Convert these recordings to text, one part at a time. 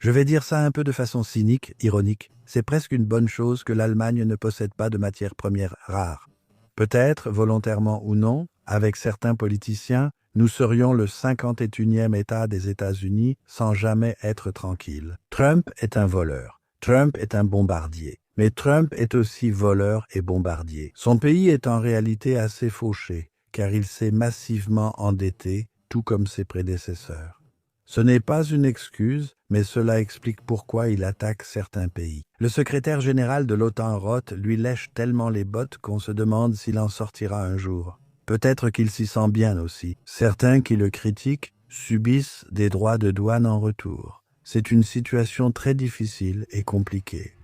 Je vais dire ça un peu de façon cynique, ironique. C'est presque une bonne chose que l'Allemagne ne possède pas de matières premières rares. Peut-être, volontairement ou non, avec certains politiciens, nous serions le 51e État des États-Unis sans jamais être tranquille. Trump est un voleur. Trump est un bombardier. Mais Trump est aussi voleur et bombardier. Son pays est en réalité assez fauché, car il s'est massivement endetté, tout comme ses prédécesseurs. Ce n'est pas une excuse, mais cela explique pourquoi il attaque certains pays. Le secrétaire général de l'OTAN Roth lui lèche tellement les bottes qu'on se demande s'il en sortira un jour. Peut-être qu'il s'y sent bien aussi. Certains qui le critiquent subissent des droits de douane en retour. C'est une situation très difficile et compliquée.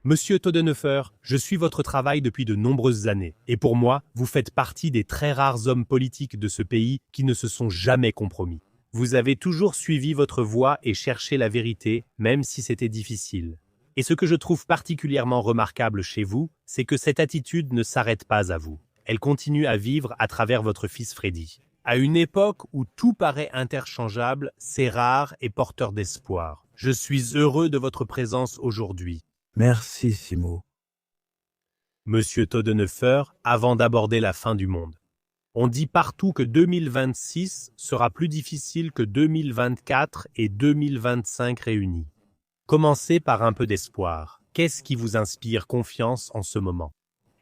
Monsieur Todenhofer, je suis votre travail depuis de nombreuses années, et pour moi, vous faites partie des très rares hommes politiques de ce pays qui ne se sont jamais compromis. Vous avez toujours suivi votre voie et cherché la vérité, même si c'était difficile. Et ce que je trouve particulièrement remarquable chez vous, c'est que cette attitude ne s'arrête pas à vous. Elle continue à vivre à travers votre fils Freddy. À une époque où tout paraît interchangeable, c'est rare et porteur d'espoir. Je suis heureux de votre présence aujourd'hui. Merci, Simo. Monsieur Todenhofer, avant d'aborder la fin du monde. On dit partout que 2026 sera plus difficile que 2024 et 2025 réunis. Commencez par un peu d'espoir. Qu'est-ce qui vous inspire confiance en ce moment?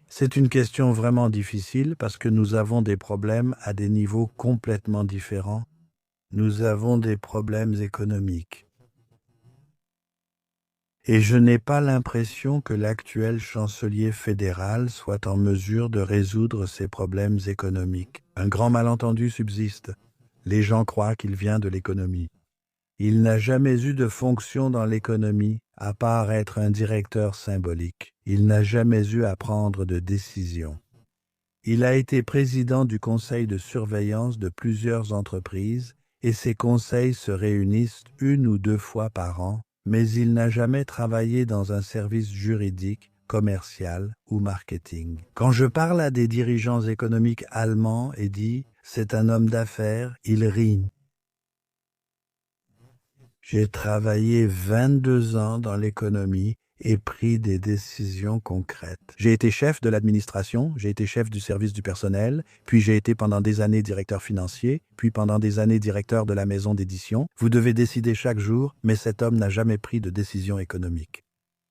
C'est une question vraiment difficile parce que nous avons des problèmes à des niveaux complètement différents. Nous avons des problèmes économiques. Et je n'ai pas l'impression que l'actuel chancelier fédéral soit en mesure de résoudre ces problèmes économiques. Un grand malentendu subsiste. Les gens croient qu'il vient de l'économie. Il n'a jamais eu de fonction dans l'économie, à part être un directeur symbolique. Il n'a jamais eu à prendre de décision. Il a été président du conseil de surveillance de plusieurs entreprises et ces conseils se réunissent 1 ou 2 fois par an, mais il n'a jamais travaillé dans un service juridique, commercial ou marketing. Quand je parle à des dirigeants économiques allemands et dis « c'est un homme d'affaires », ils rient. J'ai travaillé 22 ans dans l'économie et pris des décisions concrètes. J'ai été chef de l'administration, j'ai été chef du service du personnel, puis j'ai été pendant des années directeur financier, puis pendant des années directeur de la maison d'édition. Vous devez décider chaque jour, mais cet homme n'a jamais pris de décision économique.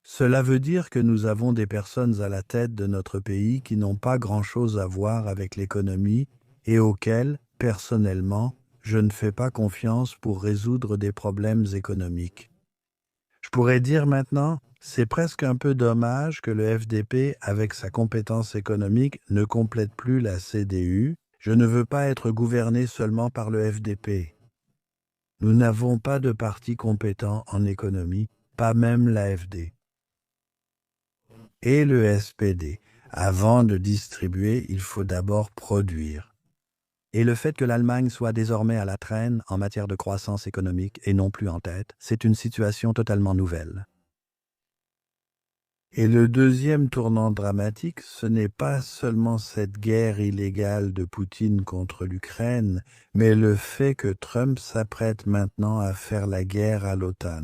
Cela veut dire que nous avons des personnes à la tête de notre pays qui n'ont pas grand-chose à voir avec l'économie et auxquelles, personnellement, je ne fais pas confiance pour résoudre des problèmes économiques. Je pourrais dire maintenant, c'est presque un peu dommage que le FDP, avec sa compétence économique, ne complète plus la CDU. Je ne veux pas être gouverné seulement par le FDP. Nous n'avons pas de parti compétent en économie, pas même l'AfD. Et le SPD. Avant de distribuer, il faut d'abord produire. Et le fait que l'Allemagne soit désormais à la traîne en matière de croissance économique et non plus en tête, c'est une situation totalement nouvelle. Et le deuxième tournant dramatique, ce n'est pas seulement cette guerre illégale de Poutine contre l'Ukraine, mais le fait que Trump s'apprête maintenant à faire la guerre à l'OTAN.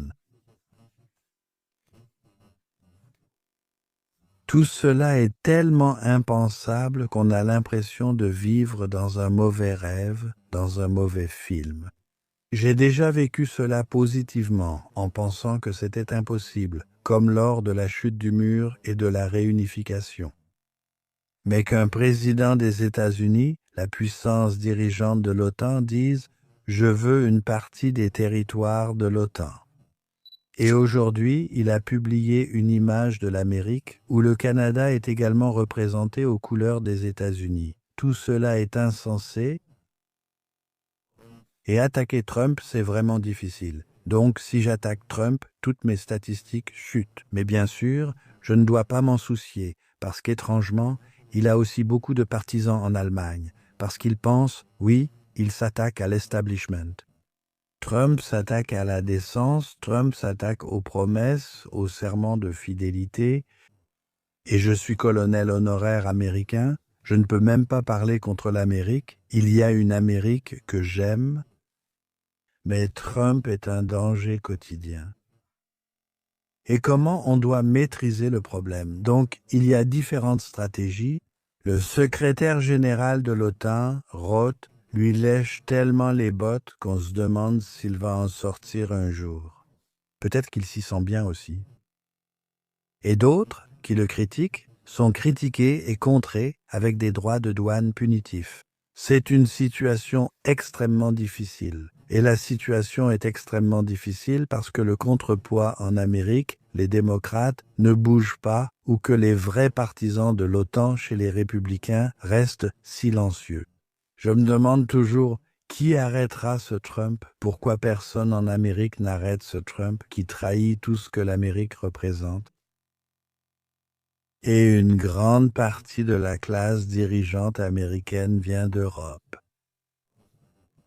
Tout cela est tellement impensable qu'on a l'impression de vivre dans un mauvais rêve, dans un mauvais film. J'ai déjà vécu cela positivement, en pensant que c'était impossible, comme lors de la chute du mur et de la réunification. Mais qu'un président des États-Unis, la puissance dirigeante de l'OTAN, dise « Je veux une partie des territoires de l'OTAN ». Et aujourd'hui, il a publié une image de l'Amérique où le Canada est également représenté aux couleurs des États-Unis. Tout cela est insensé. Et attaquer Trump, c'est vraiment difficile. Donc, si j'attaque Trump, toutes mes statistiques chutent. Mais bien sûr, je ne dois pas m'en soucier, parce qu'étrangement, il a aussi beaucoup de partisans en Allemagne, parce qu'il pense, oui, il s'attaque à l'establishment. Trump s'attaque à la décence, Trump s'attaque aux promesses, aux serments de fidélité. Et je suis colonel honoraire américain, je ne peux même pas parler contre l'Amérique. Il y a une Amérique que j'aime. mais Trump est un danger quotidien. Et comment on doit maîtriser le problème? Donc, il y a différentes stratégies. Le secrétaire général de l'OTAN, Roth, lui lèche tellement les bottes qu'on se demande s'il va en sortir un jour. Peut-être qu'il s'y sent bien aussi. Et d'autres, qui le critiquent, sont critiqués et contrés avec des droits de douane punitifs. C'est une situation extrêmement difficile. Et la situation est extrêmement difficile parce que le contrepoids en Amérique, les démocrates, ne bougent pas ou que les vrais partisans de l'OTAN chez les républicains restent silencieux. Je me demande toujours qui arrêtera ce Trump? Pourquoi personne en Amérique n'arrête ce Trump qui trahit tout ce que l'Amérique représente? Et une grande partie de la classe dirigeante américaine vient d'Europe.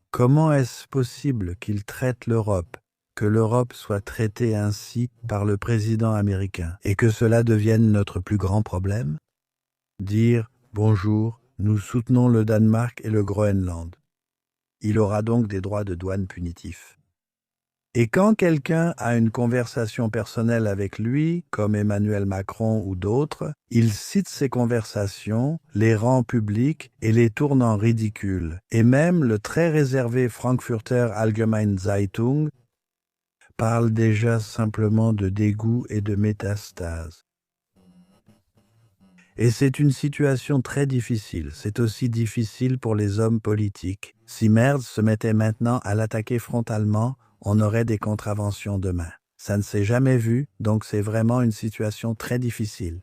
Comment est-ce possible qu'il traite l'Europe, que l'Europe soit traitée ainsi par le président américain, et que cela devienne notre plus grand problème? Dire « Bonjour, nous soutenons le Danemark et le Groenland ». Il aura donc des droits de douane punitifs. Et quand quelqu'un a une conversation personnelle avec lui, comme Emmanuel Macron ou d'autres, il cite ces conversations, les rend publiques et les tourne en ridicule. Et même le très réservé Frankfurter Allgemeine Zeitung parle déjà simplement de dégoût et de métastase. Et c'est une situation très difficile. C'est aussi difficile pour les hommes politiques. Si Merz se mettait maintenant à l'attaquer frontalement, on aurait des contraventions demain. Ça ne s'est jamais vu, donc c'est vraiment une situation très difficile.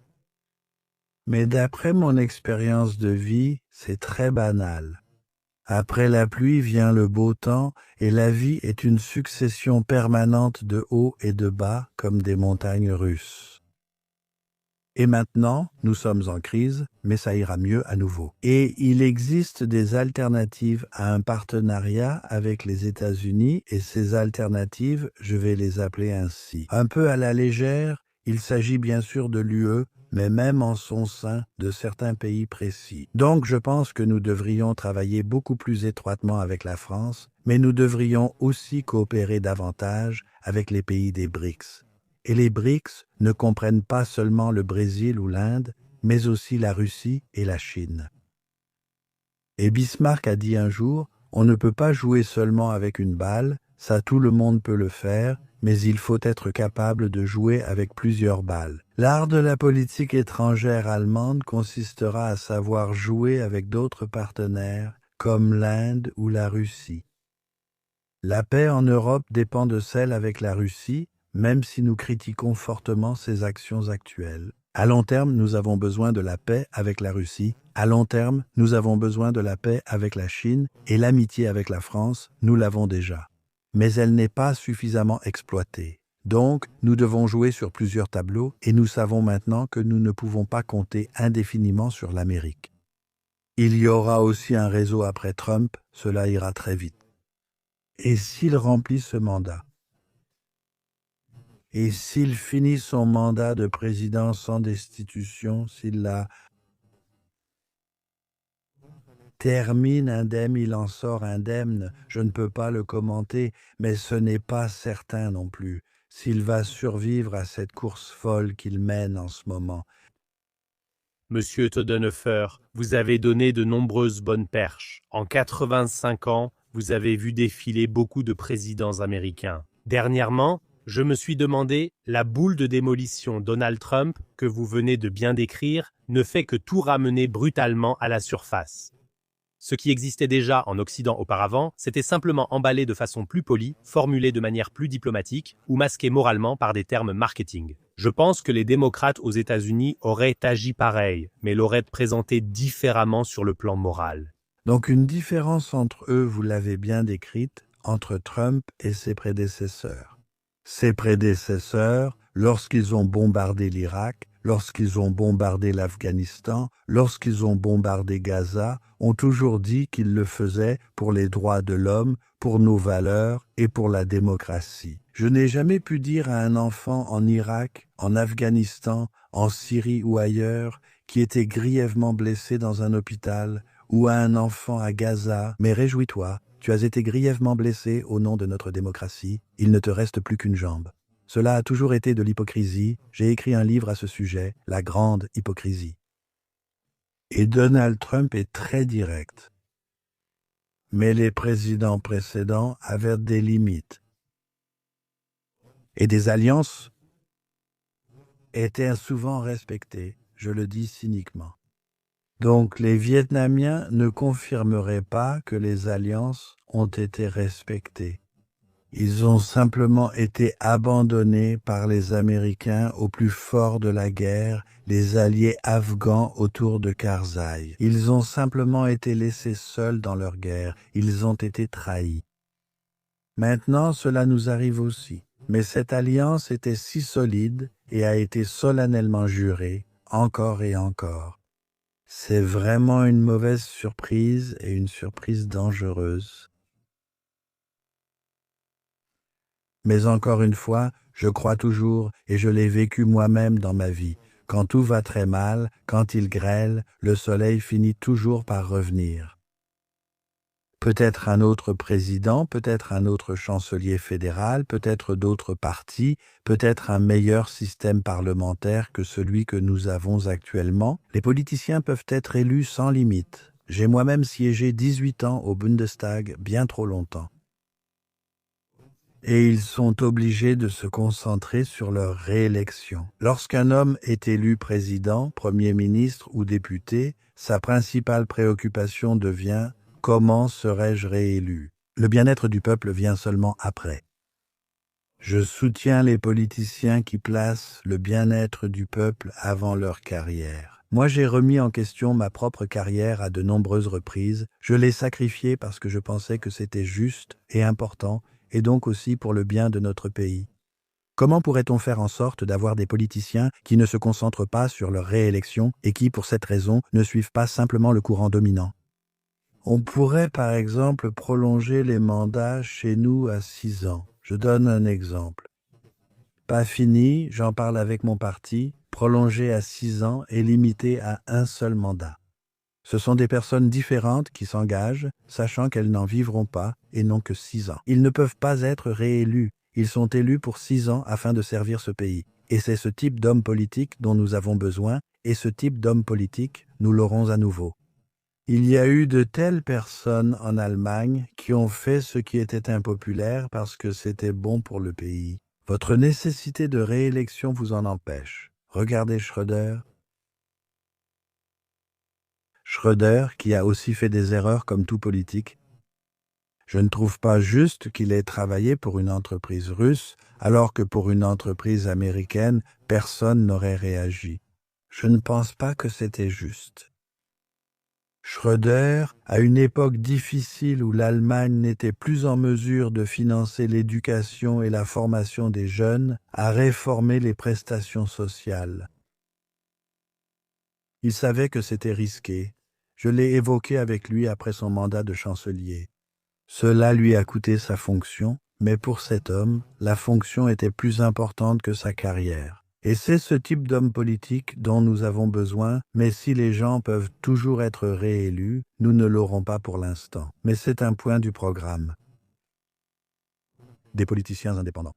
Mais d'après mon expérience de vie, c'est très banal. Après la pluie vient le beau temps, et la vie est une succession permanente de hauts et de bas, comme des montagnes russes. Et maintenant, nous sommes en crise, mais ça ira mieux à nouveau. Et il existe des alternatives à un partenariat avec les États-Unis, et ces alternatives, je vais les appeler ainsi. Un peu à la légère, il s'agit bien sûr de l'UE, mais même en son sein, de certains pays précis. Donc je pense que nous devrions travailler beaucoup plus étroitement avec la France, mais nous devrions aussi coopérer davantage avec les pays des BRICS. Et les BRICS ne comprennent pas seulement le Brésil ou l'Inde, mais aussi la Russie et la Chine. Et Bismarck a dit un jour, on ne peut pas jouer seulement avec une balle, ça tout le monde peut le faire, mais il faut être capable de jouer avec plusieurs balles. L'art de la politique étrangère allemande consistera à savoir jouer avec d'autres partenaires, comme l'Inde ou la Russie. La paix en Europe dépend de celle avec la Russie, même si nous critiquons fortement ses actions actuelles. À long terme, nous avons besoin de la paix avec la Russie. À long terme, nous avons besoin de la paix avec la Chine et l'amitié avec la France, nous l'avons déjà. Mais elle n'est pas suffisamment exploitée. Donc, nous devons jouer sur plusieurs tableaux et nous savons maintenant que nous ne pouvons pas compter indéfiniment sur l'Amérique. Il y aura aussi un réseau après Trump, cela ira très vite. Et s'il remplit ce mandat? Et s'il finit son mandat de président sans destitution, s'il la termine indemne, il en sort indemne, je ne peux pas le commenter, mais ce n'est pas certain non plus, s'il va survivre à cette course folle qu'il mène en ce moment. Monsieur Todenhofer, vous avez donné de nombreuses bonnes perches. En 85 ans, vous avez vu défiler beaucoup de présidents américains. Dernièrement, je me suis demandé, la boule de démolition Donald Trump, que vous venez de bien décrire, ne fait que tout ramener brutalement à la surface. Ce qui existait déjà en Occident auparavant, c'était simplement emballé de façon plus polie, formulé de manière plus diplomatique ou masqué moralement par des termes marketing. Je pense que les démocrates aux États-Unis auraient agi pareil, mais l'auraient présenté différemment sur le plan moral. Donc une différence entre eux, vous l'avez bien décrite, entre Trump et ses prédécesseurs. Ses prédécesseurs, lorsqu'ils ont bombardé l'Irak, lorsqu'ils ont bombardé l'Afghanistan, lorsqu'ils ont bombardé Gaza, ont toujours dit qu'ils le faisaient pour les droits de l'homme, pour nos valeurs et pour la démocratie. Je n'ai jamais pu dire à un enfant en Irak, en Afghanistan, en Syrie ou ailleurs, qui était grièvement blessé dans un hôpital, ou à un enfant à Gaza, mais réjouis-toi, Tu as été grièvement blessé au nom de notre démocratie. Il ne te reste plus qu'une jambe. Cela a toujours été de l'hypocrisie. J'ai écrit un livre à ce sujet, La grande hypocrisie. Et Donald Trump est très direct. Mais les présidents précédents avaient des limites. Et des alliances étaient souvent respectées, je le dis cyniquement. Donc les Vietnamiens ne confirmeraient pas que les alliances ont été respectées. Ils ont simplement été abandonnés par les Américains au plus fort de la guerre, les alliés afghans autour de Karzai. Ils ont simplement été laissés seuls dans leur guerre, ils ont été trahis. Maintenant, cela nous arrive aussi. Mais cette alliance était si solide et a été solennellement jurée, encore et encore. C'est vraiment une mauvaise surprise et une surprise dangereuse. Mais encore une fois, je crois toujours, et je l'ai vécu moi-même dans ma vie, quand tout va très mal, quand il grêle, le soleil finit toujours par revenir. Peut-être un autre président, peut-être un autre chancelier fédéral, peut-être d'autres partis, peut-être un meilleur système parlementaire que celui que nous avons actuellement. Les politiciens peuvent être élus sans limite. J'ai moi-même siégé 18 ans au Bundestag, bien trop longtemps. Et ils sont obligés de se concentrer sur leur réélection. Lorsqu'un homme est élu président, premier ministre ou député, sa principale préoccupation devient « Comment serai-je réélu ?» Le bien-être du peuple vient seulement après. Je soutiens les politiciens qui placent le bien-être du peuple avant leur carrière. Moi, j'ai remis en question ma propre carrière à de nombreuses reprises. Je l'ai sacrifiée parce que je pensais que c'était juste et important, et donc aussi pour le bien de notre pays. Comment pourrait-on faire en sorte d'avoir des politiciens qui ne se concentrent pas sur leur réélection et qui, pour cette raison, ne suivent pas simplement le courant dominant? On pourrait par exemple prolonger les mandats chez nous à 6 ans. Je donne un exemple. Pas fini, j'en parle avec mon parti, prolonger à 6 ans et limité à un seul mandat. Ce sont des personnes différentes qui s'engagent, sachant qu'elles n'en vivront pas et n'ont que 6 ans. Ils ne peuvent pas être réélus. Ils sont élus pour 6 ans afin de servir ce pays. Et c'est ce type d'homme politique dont nous avons besoin, et ce type d'homme politique, nous l'aurons à nouveau. Il y a eu de telles personnes en Allemagne qui ont fait ce qui était impopulaire parce que c'était bon pour le pays. Votre nécessité de réélection vous en empêche. Regardez Schröder. Schröder, qui a aussi fait des erreurs comme tout politique. Je ne trouve pas juste qu'il ait travaillé pour une entreprise russe, alors que pour une entreprise américaine, personne n'aurait réagi. Je ne pense pas que c'était juste. Schröder, à une époque difficile où l'Allemagne n'était plus en mesure de financer l'éducation et la formation des jeunes, a réformé les prestations sociales. Il savait que c'était risqué. Je l'ai évoqué avec lui après son mandat de chancelier. Cela lui a coûté sa fonction, mais pour cet homme, la fonction était plus importante que sa carrière. Et c'est ce type d'homme politique dont nous avons besoin, mais si les gens peuvent toujours être réélus, nous ne l'aurons pas pour l'instant. Mais c'est un point du programme. Des politiciens indépendants.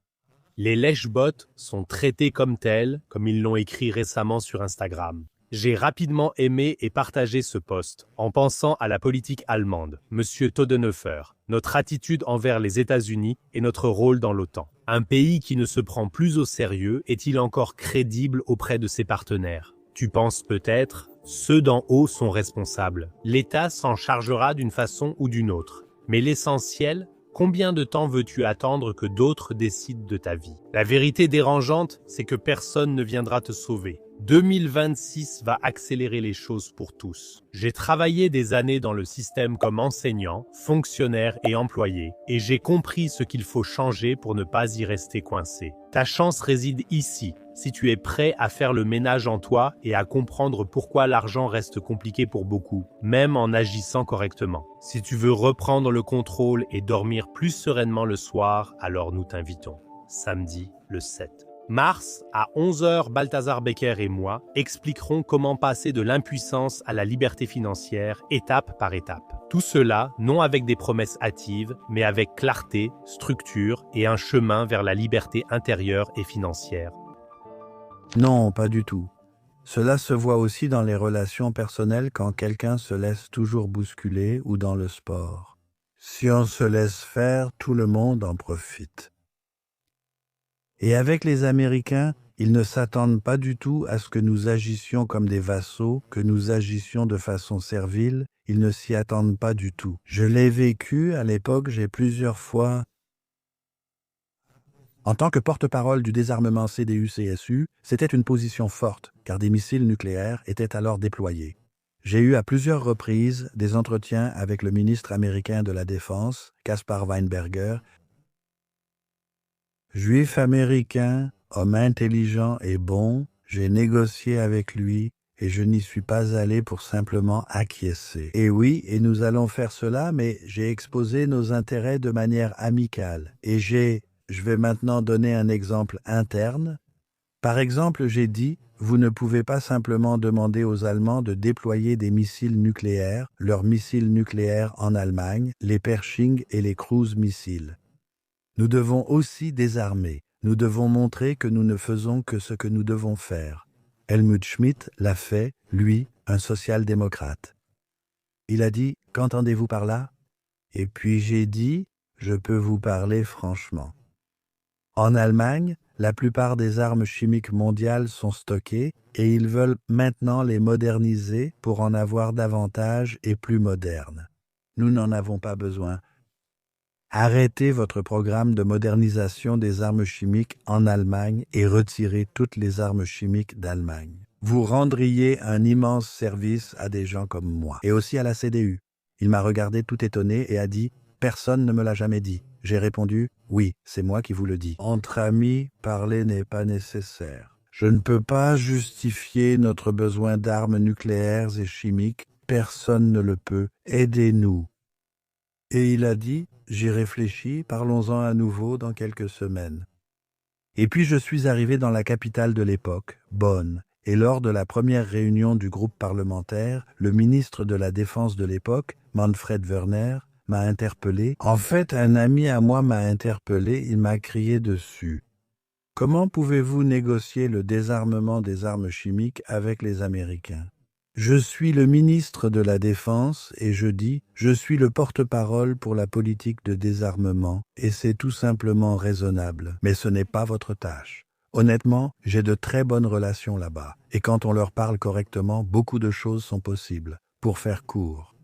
Les lèche-bottes sont traités comme tels, comme ils l'ont écrit récemment sur Instagram. J'ai rapidement aimé et partagé ce post en pensant à la politique allemande, Monsieur Todenhofer, notre attitude envers les États-Unis et notre rôle dans l'OTAN. Un pays qui ne se prend plus au sérieux est-il encore crédible auprès de ses partenaires? Tu penses peut-être, ceux d'en haut sont responsables. L'État s'en chargera d'une façon ou d'une autre. Mais l'essentiel, combien de temps veux-tu attendre que d'autres décident de ta vie? La vérité dérangeante, c'est que personne ne viendra te sauver. 2026 va accélérer les choses pour tous. J'ai travaillé des années dans le système comme enseignant, fonctionnaire et employé, et j'ai compris ce qu'il faut changer pour ne pas y rester coincé. Ta chance réside ici, si tu es prêt à faire le ménage en toi et à comprendre pourquoi l'argent reste compliqué pour beaucoup, même en agissant correctement. Si tu veux reprendre le contrôle et dormir plus sereinement le soir, alors nous t'invitons. Samedi, le 7. Mars, à 11 heures, Balthazar Becker et moi expliquerons comment passer de l'impuissance à la liberté financière, étape par étape. Tout cela, non avec des promesses hâtives, mais avec clarté, structure et un chemin vers la liberté intérieure et financière. Non, pas du tout. Cela se voit aussi dans les relations personnelles quand quelqu'un se laisse toujours bousculer ou dans le sport. Si on se laisse faire, tout le monde en profite. Et avec les Américains, ils ne s'attendent pas du tout à ce que nous agissions comme des vassaux, que nous agissions de façon servile, ils ne s'y attendent pas du tout. Je l'ai vécu, à l'époque, j'ai plusieurs fois... En tant que porte-parole du désarmement CDU-CSU, c'était une position forte, car des missiles nucléaires étaient alors déployés. J'ai eu à plusieurs reprises des entretiens avec le ministre américain de la Défense, Caspar Weinberger, juif américain, homme intelligent et bon, j'ai négocié avec lui et je n'y suis pas allé pour simplement acquiescer. Et oui, et nous allons faire cela, mais j'ai exposé nos intérêts de manière amicale. Et je vais maintenant donner un exemple interne. Par exemple, j'ai dit, vous ne pouvez pas simplement demander aux Allemands de déployer des missiles nucléaires, leurs missiles nucléaires en Allemagne, les Pershing et les Cruise missiles. Nous devons aussi désarmer. Nous devons montrer que nous ne faisons que ce que nous devons faire. Helmut Schmidt l'a fait, lui, un social-démocrate. Il a dit, qu'entendez-vous par là? Et puis j'ai dit, je peux vous parler franchement. En Allemagne, la plupart des armes chimiques mondiales sont stockées et ils veulent maintenant les moderniser pour en avoir davantage et plus modernes. Nous n'en avons pas besoin. Arrêtez votre programme de modernisation des armes chimiques en Allemagne et retirez toutes les armes chimiques d'Allemagne. Vous rendriez un immense service à des gens comme moi et aussi à la CDU. Il m'a regardé tout étonné et a dit « Personne ne me l'a jamais dit ». J'ai répondu « Oui, c'est moi qui vous le dis. Entre amis, parler n'est pas nécessaire. Je ne peux pas justifier notre besoin d'armes nucléaires et chimiques. Personne ne le peut. Aidez-nous. » Et il a dit « J'y réfléchis, parlons-en à nouveau dans quelques semaines. » Et puis je suis arrivé dans la capitale de l'époque, Bonn, et lors de la première réunion du groupe parlementaire, le ministre de la Défense de l'époque, Manfred Wörner, m'a interpellé. En fait, un ami à moi m'a interpellé, il m'a crié dessus. « Comment pouvez-vous négocier le désarmement des armes chimiques avec les Américains ?» Je suis le ministre de la Défense et je dis, je suis le porte-parole pour la politique de désarmement et c'est tout simplement raisonnable. Mais ce n'est pas votre tâche. Honnêtement, j'ai de très bonnes relations là-bas et quand on leur parle correctement, beaucoup de choses sont possibles. Pour faire court.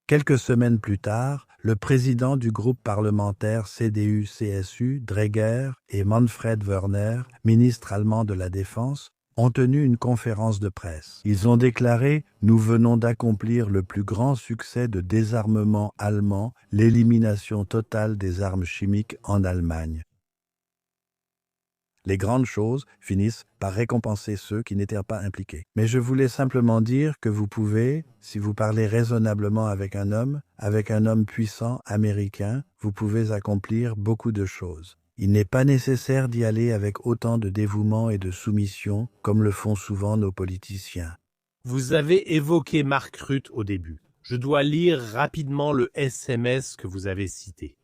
Quelques semaines plus tard, le président du groupe parlementaire CDU-CSU, Dreger, et Manfred Wörner, ministre allemand de la Défense, ont tenu une conférence de presse. Ils ont déclaré « Nous venons d'accomplir le plus grand succès de désarmement allemand, l'élimination totale des armes chimiques en Allemagne. » Les grandes choses finissent par récompenser ceux qui n'étaient pas impliqués. Mais je voulais simplement dire que vous pouvez, si vous parlez raisonnablement avec un homme puissant américain, vous pouvez accomplir beaucoup de choses. Il n'est pas nécessaire d'y aller avec autant de dévouement et de soumission comme le font souvent nos politiciens. Vous avez évoqué Mark Rutte au début. Je dois lire rapidement le SMS que vous avez cité.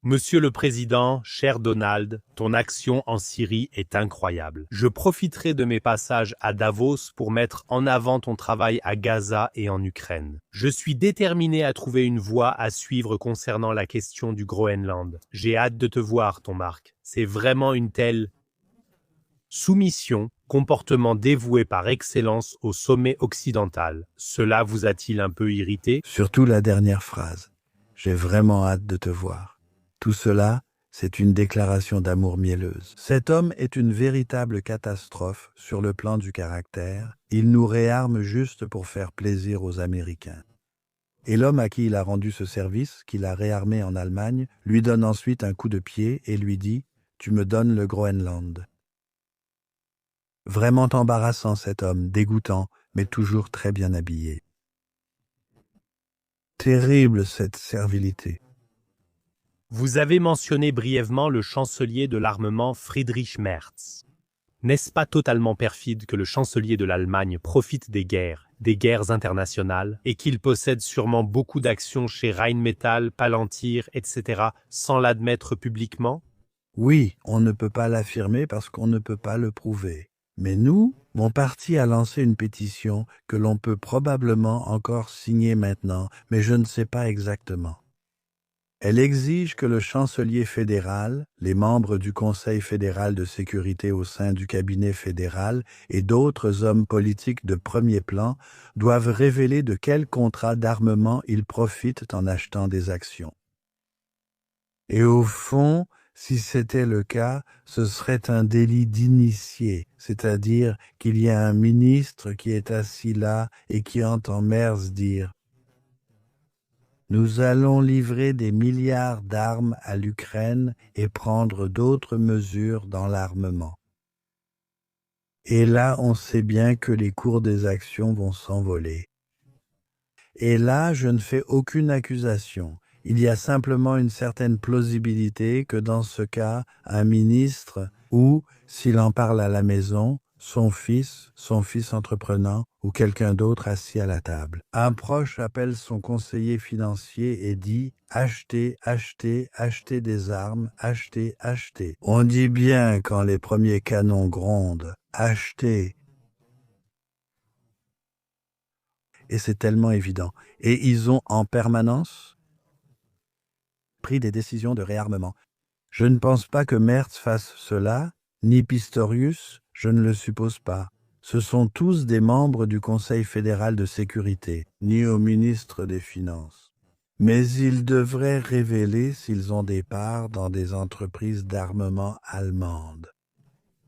Monsieur le Président, cher Donald, ton action en Syrie est incroyable. Je profiterai de mes passages à Davos pour mettre en avant ton travail à Gaza et en Ukraine. Je suis déterminé à trouver une voie à suivre concernant la question du Groenland. J'ai hâte de te voir, ton Marc. C'est vraiment une telle soumission, comportement dévoué par excellence au sommet occidental. Cela vous a-t-il un peu irrité? Surtout la dernière phrase. J'ai vraiment hâte de te voir. Tout cela, c'est une déclaration d'amour mielleuse. Cet homme est une véritable catastrophe sur le plan du caractère. Il nous réarme juste pour faire plaisir aux Américains. Et l'homme à qui il a rendu ce service, qu'il a réarmé en Allemagne, lui donne ensuite un coup de pied et lui dit « Tu me donnes le Groenland ». Vraiment embarrassant cet homme, dégoûtant, mais toujours très bien habillé. Terrible cette servilité. Vous avez mentionné brièvement le chancelier de l'armement Friedrich Merz. N'est-ce pas totalement perfide que le chancelier de l'Allemagne profite des guerres internationales, et qu'il possède sûrement beaucoup d'actions chez Rheinmetall, Palantir, etc., sans l'admettre publiquement? Oui, on ne peut pas l'affirmer parce qu'on ne peut pas le prouver. Mais nous, mon parti a lancé une pétition que l'on peut probablement encore signer maintenant, mais je ne sais pas exactement. Elle exige que le chancelier fédéral, les membres du Conseil fédéral de sécurité au sein du cabinet fédéral et d'autres hommes politiques de premier plan doivent révéler de quel contrat d'armement ils profitent en achetant des actions. Et au fond, si c'était le cas, ce serait un délit d'initié, c'est-à-dire qu'il y a un ministre qui est assis là et qui entend Merz dire « Nous allons livrer des milliards d'armes à l'Ukraine et prendre d'autres mesures dans l'armement. » Et là, on sait bien que les cours des actions vont s'envoler. Et là, je ne fais aucune accusation. Il y a simplement une certaine plausibilité que dans ce cas, un ministre, ou, s'il en parle à la maison, son fils entreprenant, ou quelqu'un d'autre assis à la table. Un proche appelle son conseiller financier et dit « Achetez, achetez, achetez des armes, achetez, achetez ». On dit bien quand les premiers canons grondent « Achetez ». Et c'est tellement évident. Et ils ont en permanence pris des décisions de réarmement. Je ne pense pas que Merz fasse cela, ni Pistorius, je ne le suppose pas. Ce sont tous des membres du Conseil fédéral de sécurité, ni au ministre des Finances. Mais ils devraient révéler s'ils ont des parts dans des entreprises d'armement allemandes.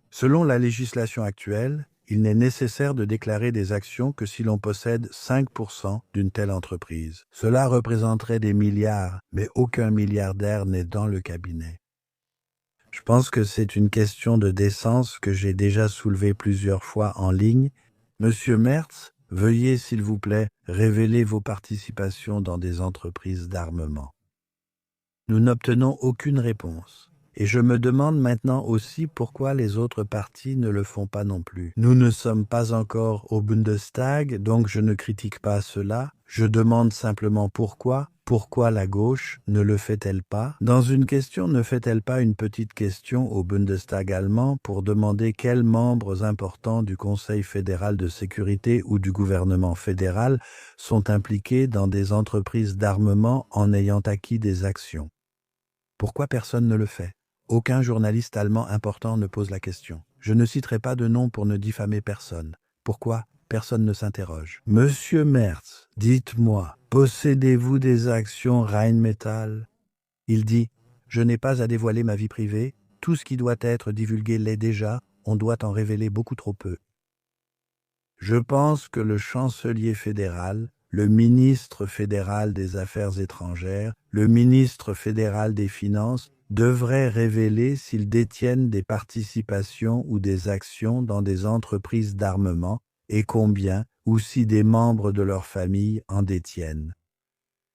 Selon la législation actuelle, il n'est nécessaire de déclarer des actions que si l'on possède 5% d'une telle entreprise. Cela représenterait des milliards, mais aucun milliardaire n'est dans le cabinet. Je pense que c'est une question de décence que j'ai déjà soulevée plusieurs fois en ligne. Monsieur Merz, veuillez s'il vous plaît révéler vos participations dans des entreprises d'armement. Nous n'obtenons aucune réponse. Et je me demande maintenant aussi pourquoi les autres partis ne le font pas non plus. Nous ne sommes pas encore au Bundestag, donc je ne critique pas cela. Je demande simplement pourquoi la gauche ne le fait-elle pas? Dans une question, ne fait-elle pas une petite question au Bundestag allemand pour demander quels membres importants du Conseil fédéral de sécurité ou du gouvernement fédéral sont impliqués dans des entreprises d'armement en ayant acquis des actions? Pourquoi personne ne le fait? Aucun journaliste allemand important ne pose la question. Je ne citerai pas de nom pour ne diffamer personne. Pourquoi? Personne ne s'interroge. Monsieur Merz, dites-moi, possédez-vous des actions Rheinmetall? Il dit, je n'ai pas à dévoiler ma vie privée. Tout ce qui doit être divulgué l'est déjà. On doit en révéler beaucoup trop peu. Je pense que le chancelier fédéral, le ministre fédéral des Affaires étrangères, le ministre fédéral des Finances devraient révéler s'ils détiennent des participations ou des actions dans des entreprises d'armement et combien, ou si des membres de leur famille en détiennent.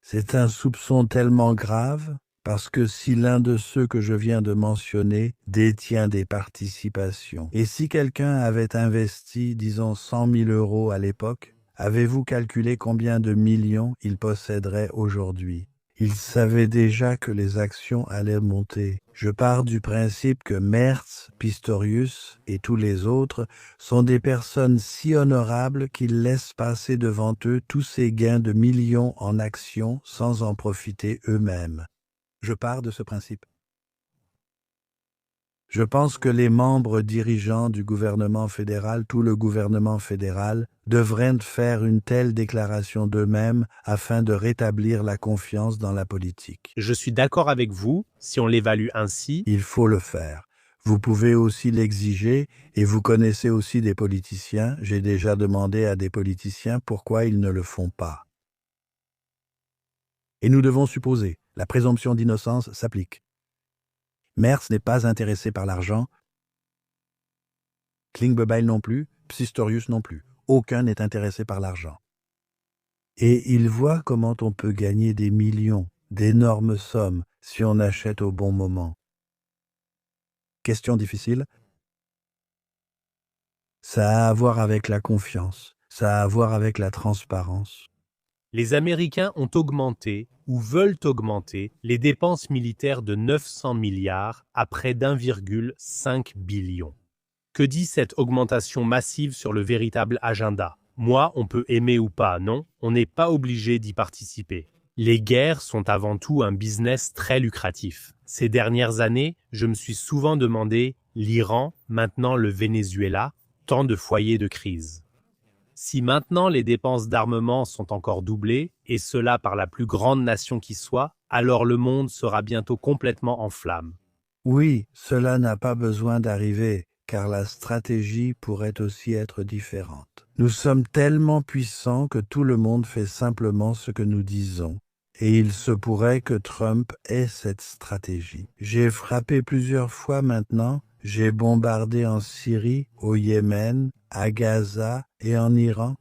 C'est un soupçon tellement grave parce que si l'un de ceux que je viens de mentionner détient des participations, et si quelqu'un avait investi, disons, 100 000 € à l'époque, avez-vous calculé combien de millions il posséderait aujourd'hui? Il savait déjà que les actions allaient monter. Je pars du principe que Merz, Pistorius et tous les autres sont des personnes si honorables qu'ils laissent passer devant eux tous ces gains de millions en actions sans en profiter eux-mêmes. Je pars de ce principe. Je pense que les membres dirigeants du gouvernement fédéral, tout le gouvernement fédéral, devraient faire une telle déclaration d'eux-mêmes afin de rétablir la confiance dans la politique. Je suis d'accord avec vous, si on l'évalue ainsi. Il faut le faire. Vous pouvez aussi l'exiger, et vous connaissez aussi des politiciens. J'ai déjà demandé à des politiciens pourquoi ils ne le font pas. Et nous devons supposer, la présomption d'innocence s'applique. Merz n'est pas intéressé par l'argent, Klingbeil non plus, Pistorius non plus. Aucun n'est intéressé par l'argent. Et il voit comment on peut gagner des millions d'énormes sommes si on achète au bon moment. Question difficile? Ça a à voir avec la confiance, ça a à voir avec la transparence. Les Américains ont augmenté, ou veulent augmenter, les dépenses militaires de 900 milliards à près d'1,5 billion. Que dit cette augmentation massive sur le véritable agenda? Moi, on peut aimer ou pas, non? On n'est pas obligé d'y participer. Les guerres sont avant tout un business très lucratif. Ces dernières années, je me suis souvent demandé, l'Iran, maintenant le Venezuela, tant de foyers de crise. Si maintenant les dépenses d'armement sont encore doublées, et cela par la plus grande nation qui soit, alors le monde sera bientôt complètement en flammes. Oui, cela n'a pas besoin d'arriver, car la stratégie pourrait aussi être différente. Nous sommes tellement puissants que tout le monde fait simplement ce que nous disons. Et il se pourrait que Trump ait cette stratégie. J'ai frappé plusieurs fois maintenant, j'ai bombardé en Syrie, au Yémen, à Gaza et en Iran.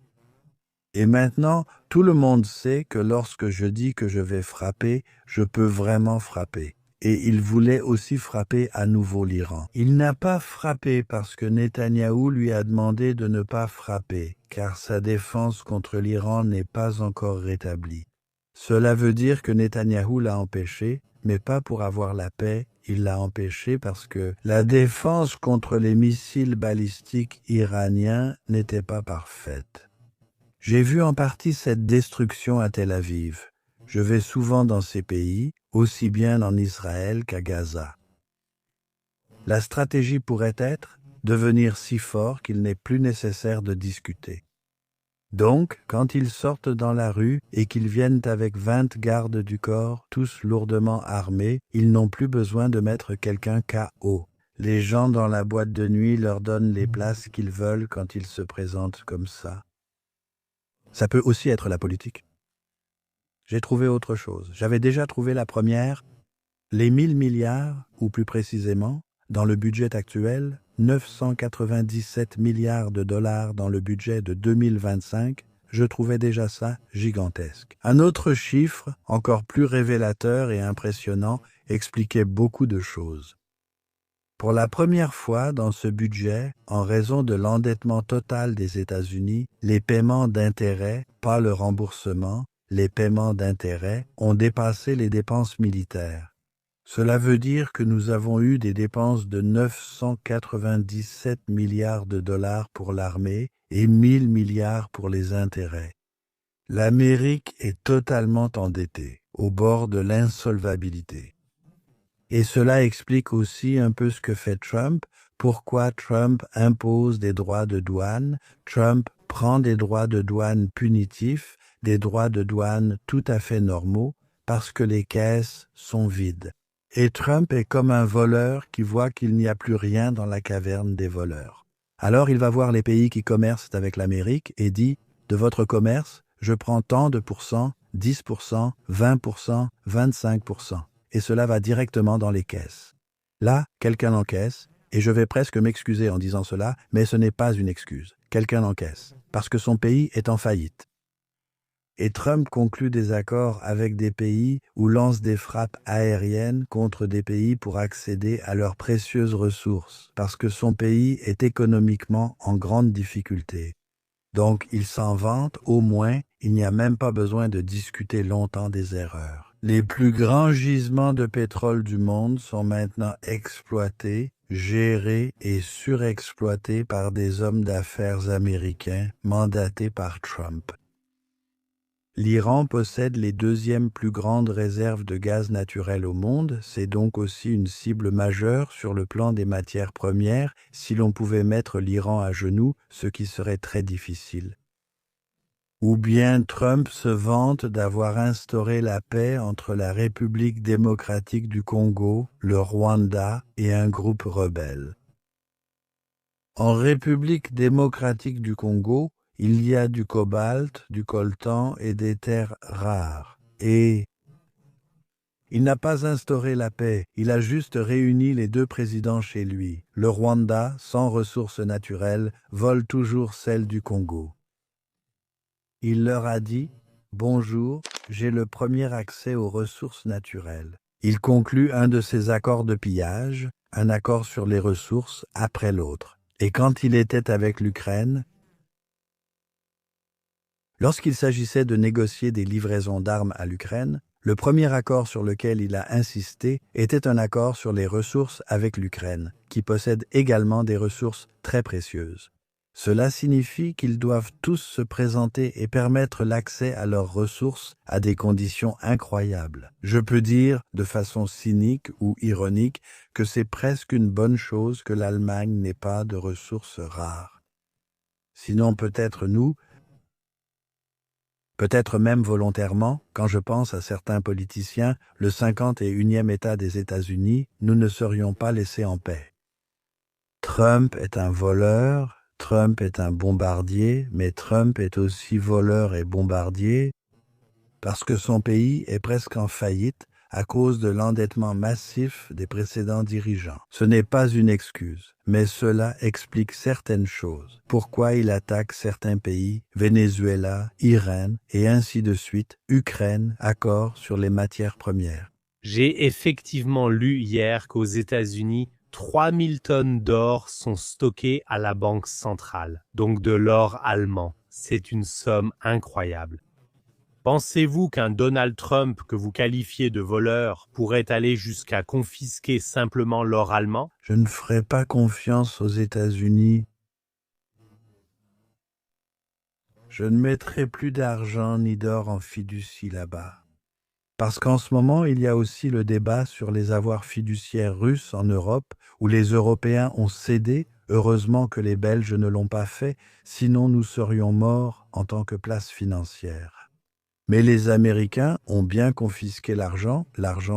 Et maintenant, tout le monde sait que lorsque je dis que je vais frapper, je peux vraiment frapper. Et il voulait aussi frapper à nouveau l'Iran. Il n'a pas frappé parce que Netanyahou lui a demandé de ne pas frapper, car sa défense contre l'Iran n'est pas encore rétablie. Cela veut dire que Netanyahou l'a empêché, mais pas pour avoir la paix, il l'a empêché parce que la défense contre les missiles balistiques iraniens n'était pas parfaite. J'ai vu en partie cette destruction à Tel Aviv. Je vais souvent dans ces pays, aussi bien en Israël qu'à Gaza. La stratégie pourrait être devenir si fort qu'il n'est plus nécessaire de discuter. Donc, quand ils sortent dans la rue et qu'ils viennent avec 20 gardes du corps, tous lourdement armés, ils n'ont plus besoin de mettre quelqu'un KO. Les gens dans la boîte de nuit leur donnent les places qu'ils veulent quand ils se présentent comme ça. Ça peut aussi être la politique. J'ai trouvé autre chose. J'avais déjà trouvé la première. Les 1000 milliards, ou plus précisément, dans le budget actuel, 997 milliards de dollars dans le budget de 2025, je trouvais déjà ça gigantesque. Un autre chiffre, encore plus révélateur et impressionnant, expliquait beaucoup de choses. Pour la première fois dans ce budget, en raison de l'endettement total des États-Unis, les paiements d'intérêts, pas le remboursement, les paiements d'intérêts ont dépassé les dépenses militaires. Cela veut dire que nous avons eu des dépenses de 997 milliards de dollars pour l'armée et 1000 milliards pour les intérêts. L'Amérique est totalement endettée, au bord de l'insolvabilité. Et cela explique aussi un peu ce que fait Trump, pourquoi Trump impose des droits de douane, Trump prend des droits de douane punitifs, des droits de douane tout à fait normaux, parce que les caisses sont vides. Et Trump est comme un voleur qui voit qu'il n'y a plus rien dans la caverne des voleurs. Alors il va voir les pays qui commercent avec l'Amérique et dit « De votre commerce, je prends tant de pourcents, 10%, 20%, 25%. » Et cela va directement dans les caisses. Là, quelqu'un encaisse, et je vais presque m'excuser en disant cela, mais ce n'est pas une excuse. Quelqu'un encaisse, parce que son pays est en faillite. Et Trump conclut des accords avec des pays ou lance des frappes aériennes contre des pays pour accéder à leurs précieuses ressources, parce que son pays est économiquement en grande difficulté. Donc il s'en vante, au moins, il n'y a même pas besoin de discuter longtemps des erreurs. Les plus grands gisements de pétrole du monde sont maintenant exploités, gérés et surexploités par des hommes d'affaires américains mandatés par Trump. L'Iran possède les deuxièmes plus grandes réserves de gaz naturel au monde, c'est donc aussi une cible majeure sur le plan des matières premières si l'on pouvait mettre l'Iran à genoux, ce qui serait très difficile. Ou bien Trump se vante d'avoir instauré la paix entre la République démocratique du Congo, le Rwanda et un groupe rebelle. En République démocratique du Congo, il y a du cobalt, du coltan et des terres rares. Et il n'a pas instauré la paix, il a juste réuni les deux présidents chez lui. Le Rwanda, sans ressources naturelles, vole toujours celles du Congo. Il leur a dit Bonjour, j'ai le premier accès aux ressources naturelles. Il conclut un de ses accords de pillage, un accord sur les ressources après l'autre. Et quand il était avec l'Ukraine, lorsqu'il s'agissait de négocier des livraisons d'armes à l'Ukraine, le premier accord sur lequel il a insisté était un accord sur les ressources avec l'Ukraine, qui possède également des ressources très précieuses. Cela signifie qu'ils doivent tous se présenter et permettre l'accès à leurs ressources à des conditions incroyables. Je peux dire, de façon cynique ou ironique, que c'est presque une bonne chose que l'Allemagne n'ait pas de ressources rares. Sinon peut-être nous, peut-être même volontairement, quand je pense à certains politiciens, le 51e État des États-Unis, nous ne serions pas laissés en paix. Trump est un voleur, Trump est un bombardier, mais Trump est aussi voleur et bombardier parce que son pays est presque en faillite à cause de l'endettement massif des précédents dirigeants. Ce n'est pas une excuse, mais cela explique certaines choses. Pourquoi il attaque certains pays, Venezuela, Iran et ainsi de suite, Ukraine, accord sur les matières premières. J'ai effectivement lu hier qu'aux États-Unis, 3000 tonnes d'or sont stockées à la Banque centrale, donc de l'or allemand. C'est une somme incroyable. Pensez-vous qu'un Donald Trump que vous qualifiez de voleur pourrait aller jusqu'à confisquer simplement l'or allemand? Je ne ferai pas confiance aux États-Unis. Je ne mettrai plus d'argent ni d'or en fiducie là-bas. Parce qu'en ce moment, il y a aussi le débat sur les avoirs fiduciaires russes en Europe, où les Européens ont cédé, heureusement que les Belges ne l'ont pas fait, sinon nous serions morts en tant que place financière. Mais les Américains ont bien confisqué l'argent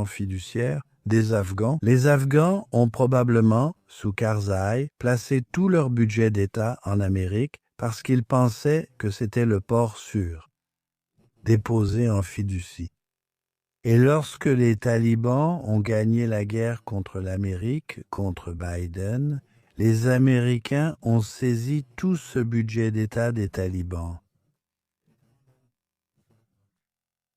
fiduciaire, des Afghans. Les Afghans ont probablement, sous Karzai, placé tout leur budget d'État en Amérique parce qu'ils pensaient que c'était le port sûr, déposé en fiducie. Et lorsque les talibans ont gagné la guerre contre l'Amérique, contre Biden, les Américains ont saisi tout ce budget d'État des talibans.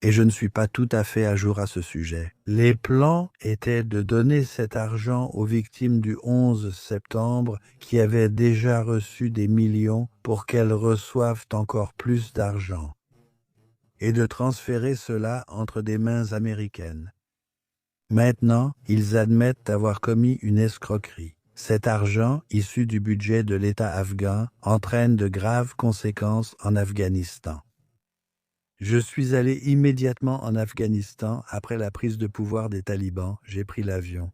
Et je ne suis pas tout à fait à jour à ce sujet. Les plans étaient de donner cet argent aux victimes du 11 septembre qui avaient déjà reçu des millions pour qu'elles reçoivent encore plus d'argent, et de transférer cela entre des mains américaines. Maintenant, ils admettent avoir commis une escroquerie. Cet argent, issu du budget de l'État afghan, entraîne de graves conséquences en Afghanistan. Je suis allé immédiatement en Afghanistan après la prise de pouvoir des talibans. J'ai pris l'avion.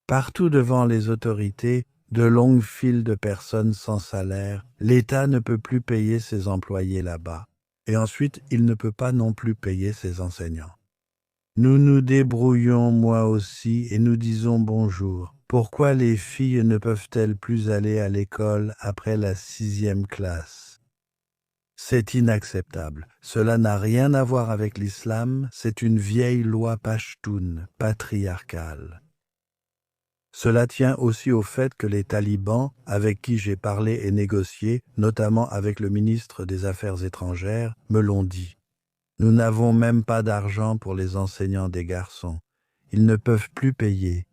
Partout devant les autorités, de longues files de personnes sans salaire. L'État ne peut plus payer ses employés là-bas. Et ensuite, il ne peut pas non plus payer ses enseignants. Nous nous débrouillons moi aussi et nous disons bonjour. Pourquoi les filles ne peuvent-elles plus aller à l'école après la 6e classe? C'est inacceptable. Cela n'a rien à voir avec l'islam, c'est une vieille loi pachtoune, patriarcale. Cela tient aussi au fait que les talibans, avec qui j'ai parlé et négocié, notamment avec le ministre des Affaires étrangères, me l'ont dit. Nous n'avons même pas d'argent pour les enseignants des garçons. Ils ne peuvent plus payer.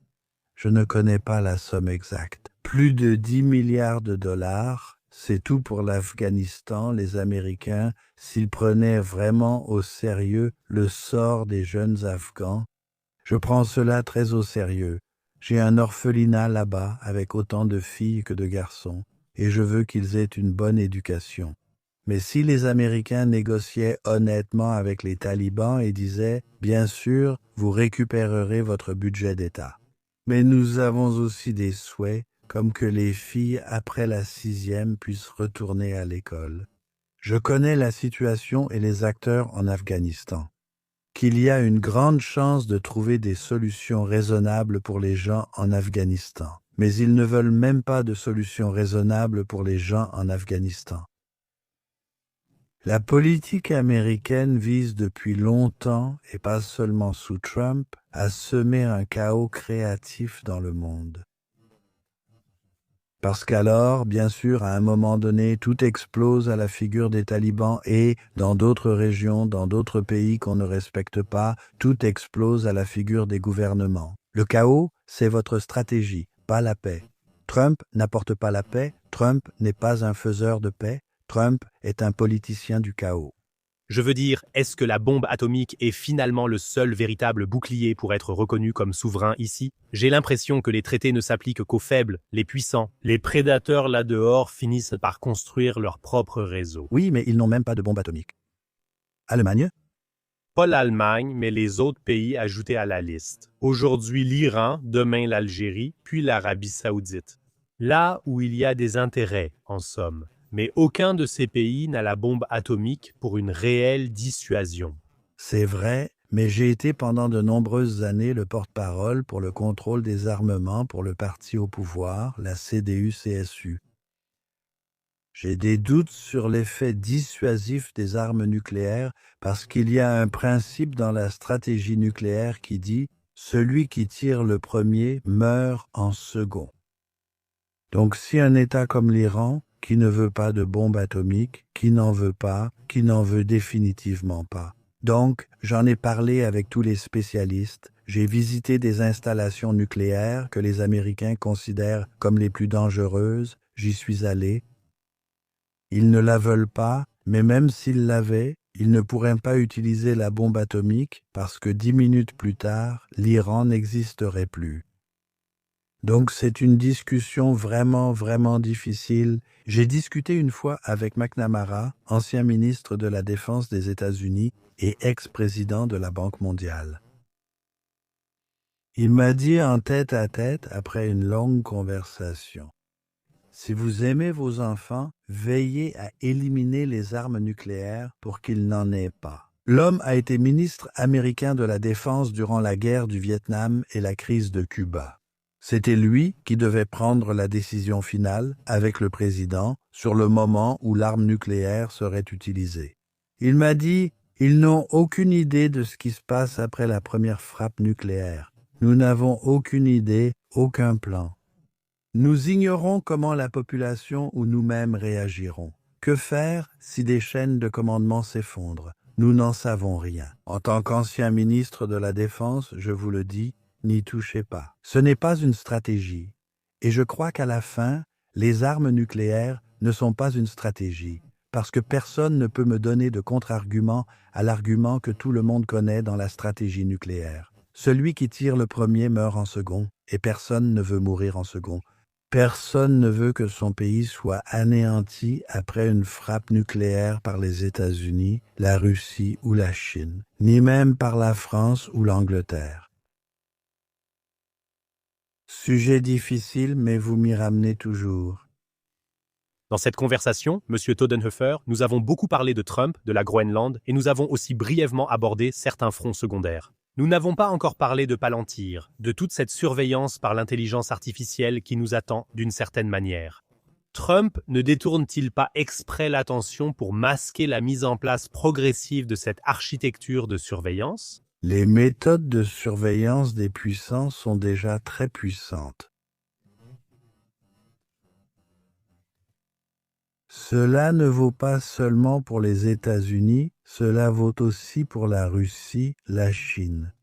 Je ne connais pas la somme exacte. Plus de 10 milliards de dollars, c'est tout pour l'Afghanistan, les Américains, s'ils prenaient vraiment au sérieux le sort des jeunes Afghans. Je prends cela très au sérieux. J'ai un orphelinat là-bas avec autant de filles que de garçons, et je veux qu'ils aient une bonne éducation. Mais si les Américains négociaient honnêtement avec les talibans et disaient « Bien sûr, vous récupérerez votre budget d'État. Mais nous avons aussi des souhaits, comme que les filles après la 6e puissent retourner à l'école. » Je connais la situation et les acteurs en Afghanistan. Qu'il y a une grande chance de trouver des solutions raisonnables pour les gens en Afghanistan. Mais ils ne veulent même pas de solutions raisonnables pour les gens en Afghanistan. La politique américaine vise depuis longtemps, et pas seulement sous Trump, à semer un chaos créatif dans le monde. Parce qu'alors, bien sûr, à un moment donné, tout explose à la figure des talibans et, dans d'autres régions, dans d'autres pays qu'on ne respecte pas, tout explose à la figure des gouvernements. Le chaos, c'est votre stratégie, pas la paix. Trump n'apporte pas la paix, Trump n'est pas un faiseur de paix, Trump est un politicien du chaos. Je veux dire, est-ce que la bombe atomique est finalement le seul véritable bouclier pour être reconnu comme souverain ici? J'ai l'impression que les traités ne s'appliquent qu'aux faibles, les puissants. Les prédateurs là-dehors finissent par construire leur propre réseau. Oui, mais ils n'ont même pas de bombe atomique. Allemagne? Pas l'Allemagne, mais les autres pays ajoutés à la liste. Aujourd'hui l'Iran, demain l'Algérie, puis l'Arabie saoudite. Là où il y a des intérêts, en somme. Mais aucun de ces pays n'a la bombe atomique pour une réelle dissuasion. C'est vrai, mais j'ai été pendant de nombreuses années le porte-parole pour le contrôle des armements pour le parti au pouvoir, la CDU-CSU. J'ai des doutes sur l'effet dissuasif des armes nucléaires parce qu'il y a un principe dans la stratégie nucléaire qui dit « celui qui tire le premier meurt en second ». Donc si un État comme l'Iran, qui ne veut pas de bombe atomique, qui n'en veut pas, qui n'en veut définitivement pas. Donc, j'en ai parlé avec tous les spécialistes, j'ai visité des installations nucléaires que les Américains considèrent comme les plus dangereuses, j'y suis allé. Ils ne la veulent pas, mais même s'ils l'avaient, ils ne pourraient pas utiliser la bombe atomique parce que 10 minutes plus tard, l'Iran n'existerait plus. Donc c'est une discussion vraiment difficile. J'ai discuté une fois avec McNamara, ancien ministre de la Défense des États-Unis et ex-président de la Banque mondiale. Il m'a dit en tête-à-tête, après une longue conversation, « Si vous aimez vos enfants, veillez à éliminer les armes nucléaires pour qu'ils n'en aient pas. » L'homme a été ministre américain de la Défense durant la guerre du Vietnam et la crise de Cuba. C'était lui qui devait prendre la décision finale avec le président sur le moment où l'arme nucléaire serait utilisée. Il m'a dit, ils n'ont aucune idée de ce qui se passe après la première frappe nucléaire. Nous n'avons aucune idée, aucun plan. Nous ignorons comment la population ou nous-mêmes réagirons. Que faire si des chaînes de commandement s'effondrent? Nous n'en savons rien. En tant qu'ancien ministre de la Défense, je vous le dis, n'y touchez pas. Ce n'est pas une stratégie. Et je crois qu'à la fin, les armes nucléaires ne sont pas une stratégie, parce que personne ne peut me donner de contre-argument à l'argument que tout le monde connaît dans la stratégie nucléaire. Celui qui tire le premier meurt en second, et personne ne veut mourir en second. Personne ne veut que son pays soit anéanti après une frappe nucléaire par les États-Unis, la Russie ou la Chine, ni même par la France ou l'Angleterre. Sujet difficile, mais vous m'y ramenez toujours. Dans cette conversation, M. Todenhofer, nous avons beaucoup parlé de Trump, de la Groenland, et nous avons aussi brièvement abordé certains fronts secondaires. Nous n'avons pas encore parlé de Palantir, de toute cette surveillance par l'intelligence artificielle qui nous attend d'une certaine manière. Trump ne détourne-t-il pas exprès l'attention pour masquer la mise en place progressive de cette architecture de surveillance? Les méthodes de surveillance des puissants sont déjà très puissantes. Cela ne vaut pas seulement pour les États-Unis, cela vaut aussi pour la Russie, la Chine.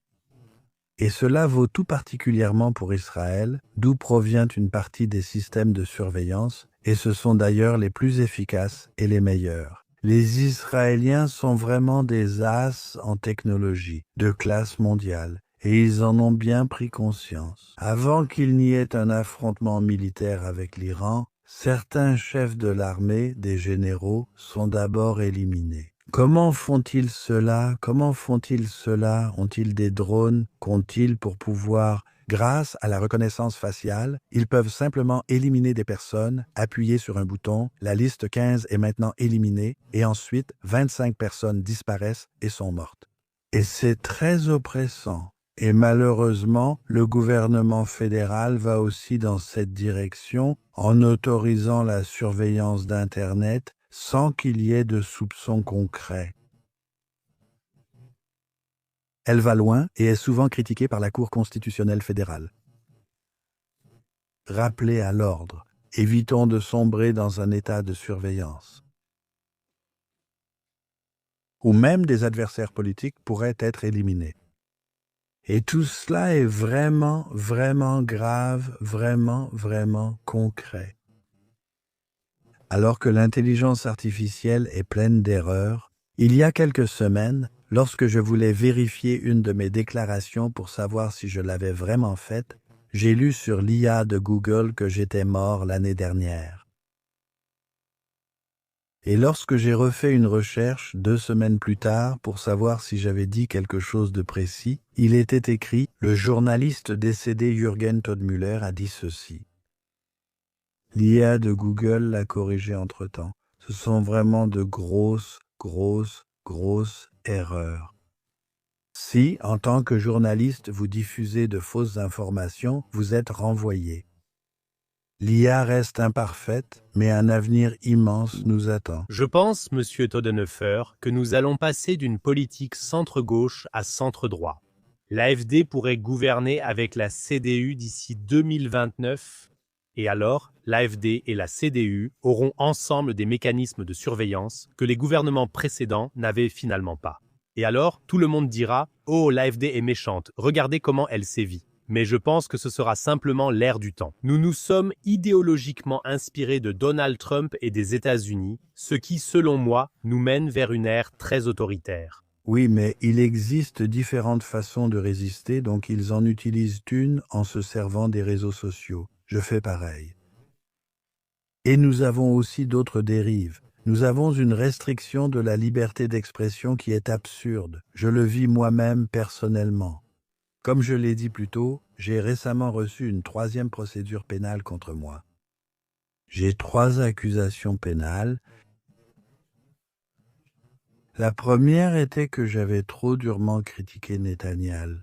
Et cela vaut tout particulièrement pour Israël, d'où provient une partie des systèmes de surveillance, et ce sont d'ailleurs les plus efficaces et les meilleurs. Les Israéliens sont vraiment des as en technologie, de classe mondiale, et ils en ont bien pris conscience. Avant qu'il n'y ait un affrontement militaire avec l'Iran, certains chefs de l'armée, des généraux, sont d'abord éliminés. Comment font-ils cela? Ont-ils des drones? Qu'ont-ils pour pouvoir, grâce à la reconnaissance faciale, ils peuvent simplement éliminer des personnes, appuyer sur un bouton, la liste 15 est maintenant éliminée, et ensuite 25 personnes disparaissent et sont mortes. Et c'est très oppressant. Et malheureusement, le gouvernement fédéral va aussi dans cette direction en autorisant la surveillance d'Internet sans qu'il y ait de soupçons concrets. Elle va loin et est souvent critiquée par la Cour constitutionnelle fédérale. Rappelée à l'ordre, Évitons de sombrer dans un état de surveillance. Ou même des adversaires politiques pourraient être éliminés. Et tout cela est vraiment, vraiment grave, vraiment, vraiment concret. Alors que l'intelligence artificielle est pleine d'erreurs, il y a quelques semaines, lorsque je voulais vérifier une de mes déclarations pour savoir si je l'avais vraiment faite, j'ai lu sur l'IA de Google que j'étais mort l'année dernière. Et lorsque j'ai refait une recherche 2 semaines plus tard pour savoir si j'avais dit quelque chose de précis, il était écrit « Le journaliste décédé Jürgen Todmüller a dit ceci ». L'IA de Google l'a corrigé entre-temps. Ce sont vraiment de grosses erreurs. Si, en tant que journaliste, vous diffusez de fausses informations, vous êtes renvoyé. L'IA reste imparfaite, mais un avenir immense nous attend. Je pense, Monsieur Todenhofer, que nous allons passer d'une politique centre-gauche à centre-droit. L'AfD pourrait gouverner avec la CDU d'ici 2029, et alors, l'AfD et la CDU auront ensemble des mécanismes de surveillance que les gouvernements précédents n'avaient finalement pas. Et alors, tout le monde dira « Oh, l'AfD est méchante, regardez comment elle sévit ». Mais je pense que ce sera simplement l'air du temps. Nous nous sommes idéologiquement inspirés de Donald Trump et des États-Unis, ce qui, selon moi, nous mène vers une ère très autoritaire. Oui, mais il existe différentes façons de résister, donc ils en utilisent une en se servant des réseaux sociaux. Je fais pareil. Et nous avons aussi d'autres dérives. Nous avons une restriction de la liberté d'expression qui est absurde. Je le vis moi-même personnellement. Comme je l'ai dit plus tôt, j'ai récemment reçu une 3e procédure pénale contre moi. J'ai 3 accusations pénales. La première était que j'avais trop durement critiqué Netanyahou.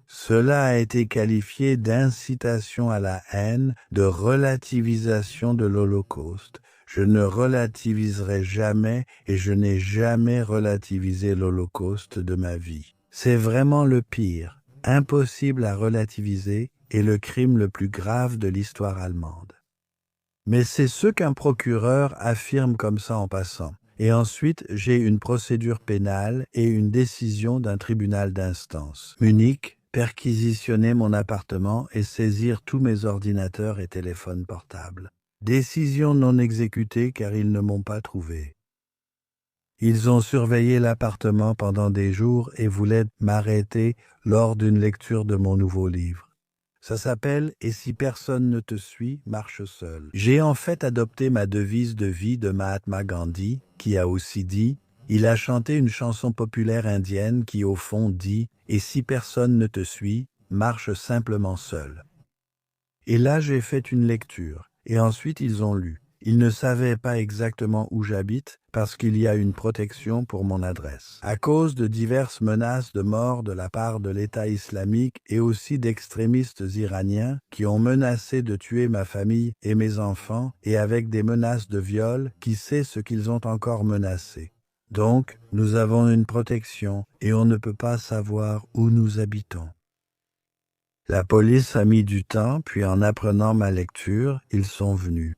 Cela a été qualifié d'incitation à la haine, de relativisation de l'Holocauste. Je ne relativiserai jamais et je n'ai jamais relativisé l'Holocauste de ma vie. C'est vraiment le pire, impossible à relativiser et le crime le plus grave de l'histoire allemande. Mais c'est ce qu'un procureur affirme comme ça en passant. Et ensuite, j'ai une procédure pénale et une décision d'un tribunal d'instance. Munich, perquisitionner mon appartement et saisir tous mes ordinateurs et téléphones portables. Décision non exécutée car ils ne m'ont pas trouvé. Ils ont surveillé l'appartement pendant des jours et voulaient m'arrêter lors d'une lecture de mon nouveau livre. Ça s'appelle « Et si personne ne te suit, marche seul ». J'ai en fait adopté ma devise de vie de Mahatma Gandhi, qui a aussi dit « Il a chanté une chanson populaire indienne qui au fond dit « Et si personne ne te suit, marche simplement seul ». Et là j'ai fait une lecture, et ensuite ils ont lu. Ils ne savaient pas exactement où j'habite parce qu'il y a une protection pour mon adresse. À cause de diverses menaces de mort de la part de l'État islamique et aussi d'extrémistes iraniens qui ont menacé de tuer ma famille et mes enfants et avec des menaces de viol, qui sait ce qu'ils ont encore menacé. Donc, nous avons une protection et on ne peut pas savoir où nous habitons. La police a mis du temps, puis en apprenant ma lecture, ils sont venus.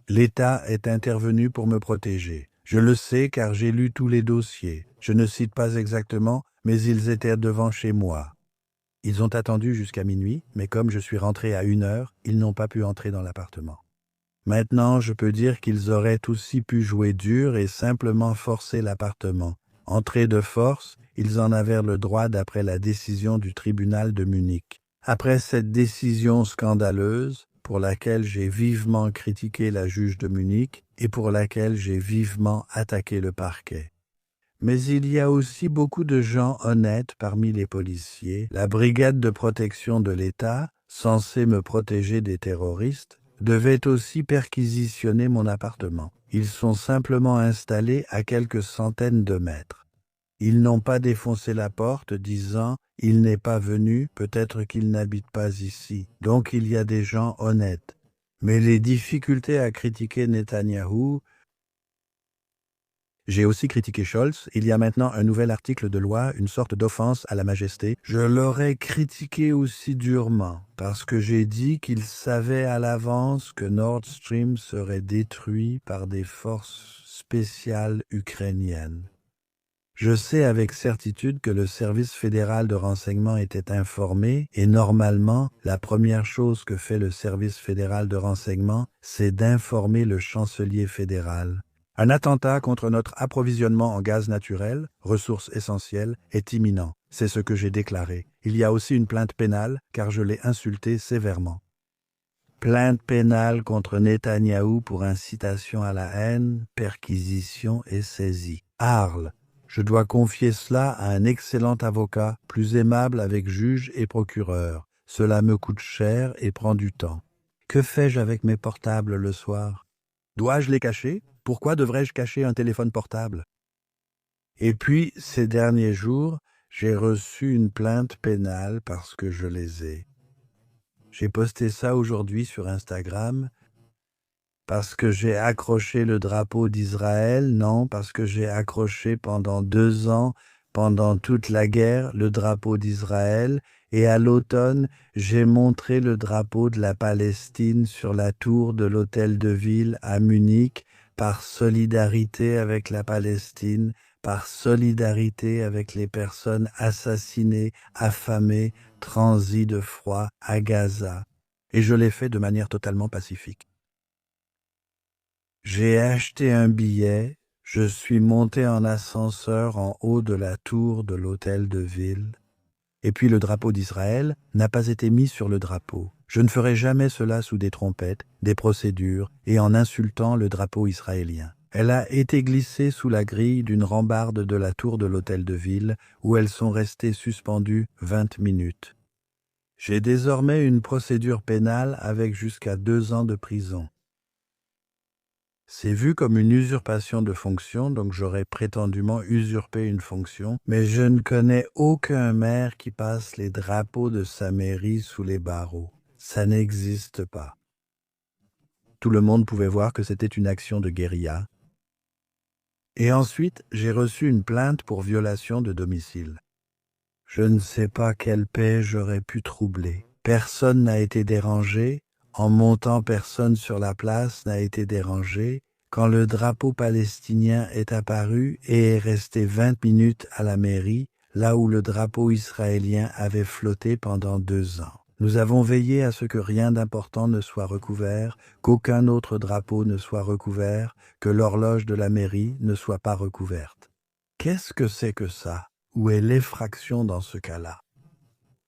L'État est intervenu pour me protéger. Je le sais car j'ai lu tous les dossiers. Je ne cite pas exactement, mais ils étaient devant chez moi. Ils ont attendu jusqu'à minuit, mais comme je suis rentré à 1h, ils n'ont pas pu entrer dans l'appartement. Maintenant, je peux dire qu'ils auraient aussi pu jouer dur et simplement forcer l'appartement. Entrer de force, ils en avaient le droit d'après la décision du tribunal de Munich. Après cette décision scandaleuse, pour laquelle j'ai vivement critiqué la juge de Munich et pour laquelle j'ai vivement attaqué le parquet. Mais il y a aussi beaucoup de gens honnêtes parmi les policiers. La brigade de protection de l'État, censée me protéger des terroristes, devait aussi perquisitionner mon appartement. Ils sont simplement installés à quelques centaines de mètres. Ils n'ont pas défoncé la porte, disant « Il n'est pas venu, peut-être qu'il n'habite pas ici ». Donc il y a des gens honnêtes. Mais les difficultés à critiquer Netanyahou, J'ai aussi critiqué Scholz. Il y a maintenant un nouvel article de loi, une sorte d'offense à la majesté. Je l'aurais critiqué aussi durement, parce que j'ai dit qu'il savait à l'avance que Nord Stream serait détruit par des forces spéciales ukrainiennes. Je sais avec certitude que le service fédéral de renseignement était informé et normalement, la première chose que fait le service fédéral de renseignement, c'est d'informer le chancelier fédéral. Un attentat contre notre approvisionnement en gaz naturel, ressource essentielle, est imminent. C'est ce que j'ai déclaré. Il y a aussi une plainte pénale, car je l'ai insulté sévèrement. Plainte pénale contre Netanyahou pour incitation à la haine, perquisition et saisie. Arles. Je dois confier cela à un excellent avocat, plus aimable avec juge et procureur. Cela me coûte cher et prend du temps. Que fais-je avec mes portables le soir? Dois-je les cacher? Pourquoi devrais-je cacher un téléphone portable? Et puis, ces derniers jours, j'ai reçu une plainte pénale parce que je les ai. J'ai posté ça aujourd'hui sur Instagram. Parce que j'ai accroché le drapeau d'Israël? Non, parce que j'ai accroché pendant 2 ans, pendant toute la guerre, le drapeau d'Israël, et à l'automne, j'ai montré le drapeau de la Palestine sur la tour de l'hôtel de ville à Munich, par solidarité avec la Palestine, par solidarité avec les personnes assassinées, affamées, transies de froid à Gaza. Et je l'ai fait de manière totalement pacifique. J'ai acheté un billet, je suis monté en ascenseur en haut de la tour de l'hôtel de ville, et puis le drapeau d'Israël n'a pas été mis sur le drapeau. Je ne ferai jamais cela sous des trompettes, des procédures, et en insultant le drapeau israélien. Elle a été glissée sous la grille d'une rambarde de la tour de l'hôtel de ville, où elles sont restées suspendues 20 minutes. J'ai désormais une procédure pénale avec jusqu'à 2 ans de prison. C'est vu comme une usurpation de fonction, donc j'aurais prétendument usurpé une fonction, mais je ne connais aucun maire qui passe les drapeaux de sa mairie sous les barreaux. Ça n'existe pas. Tout le monde pouvait voir que c'était une action de guérilla. Et ensuite, j'ai reçu une plainte pour violation de domicile. Je ne sais pas quelle paix j'aurais pu troubler. Personne n'a été dérangé. En montant, personne sur la place n'a été dérangé. Quand le drapeau palestinien est apparu et est resté 20 minutes à la mairie, là où le drapeau israélien avait flotté pendant 2 ans. Nous avons veillé à ce que rien d'important ne soit recouvert, qu'aucun autre drapeau ne soit recouvert, que l'horloge de la mairie ne soit pas recouverte. Qu'est-ce que c'est que ça? Où est l'effraction dans ce cas-là?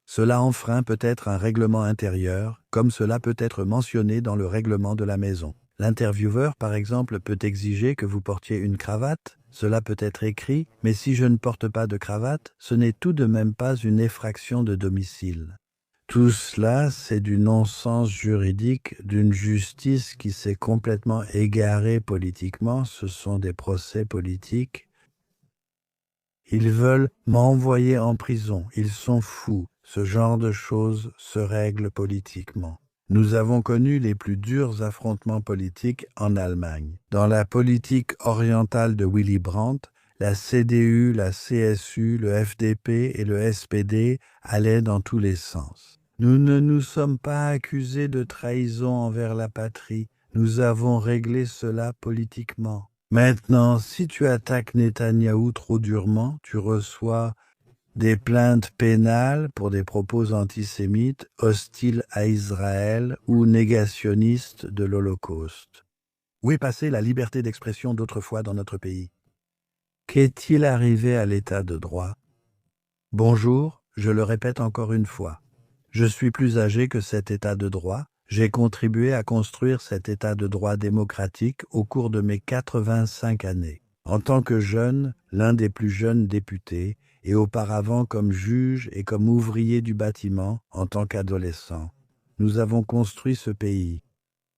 Cela enfreint peut-être un règlement intérieur, comme cela peut être mentionné dans le règlement de la maison. L'intervieweur, par exemple, peut exiger que vous portiez une cravate. Cela peut être écrit, mais si je ne porte pas de cravate, ce n'est tout de même pas une effraction de domicile. Tout cela, c'est du non-sens juridique, d'une justice qui s'est complètement égarée politiquement. Ce sont des procès politiques. Ils veulent m'envoyer en prison. Ils sont fous. Ce genre de choses se règle politiquement. Nous avons connu les plus durs affrontements politiques en Allemagne. Dans la politique orientale de Willy Brandt, la CDU, la CSU, le FDP et le SPD allaient dans tous les sens. Nous ne nous sommes pas accusés de trahison envers la patrie. Nous avons réglé cela politiquement. Maintenant, si tu attaques Netanyahou trop durement, tu reçois des plaintes pénales pour des propos antisémites, hostiles à Israël ou négationnistes de l'Holocauste. Où est passée la liberté d'expression d'autrefois dans notre pays? Qu'est-il arrivé à l'état de droit? Bonjour, je le répète encore une fois. Je suis plus âgé que cet état de droit. J'ai contribué à construire cet état de droit démocratique au cours de mes 85 années. En tant que jeune, l'un des plus jeunes députés, et auparavant comme juge et comme ouvrier du bâtiment en tant qu'adolescent. Nous avons construit ce pays.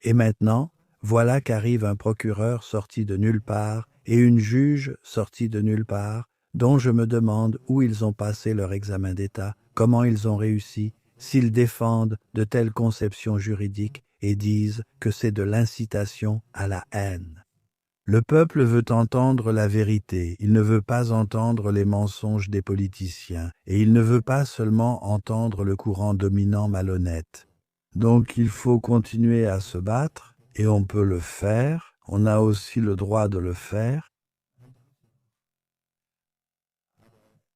Et maintenant, voilà qu'arrive un procureur sorti de nulle part et une juge sortie de nulle part, dont je me demande où ils ont passé leur examen d'État, comment ils ont réussi, s'ils défendent de telles conceptions juridiques et disent que c'est de l'incitation à la haine. Le peuple veut entendre la vérité, il ne veut pas entendre les mensonges des politiciens, et il ne veut pas seulement entendre le courant dominant malhonnête. Donc il faut continuer à se battre, et on peut le faire, on a aussi le droit de le faire.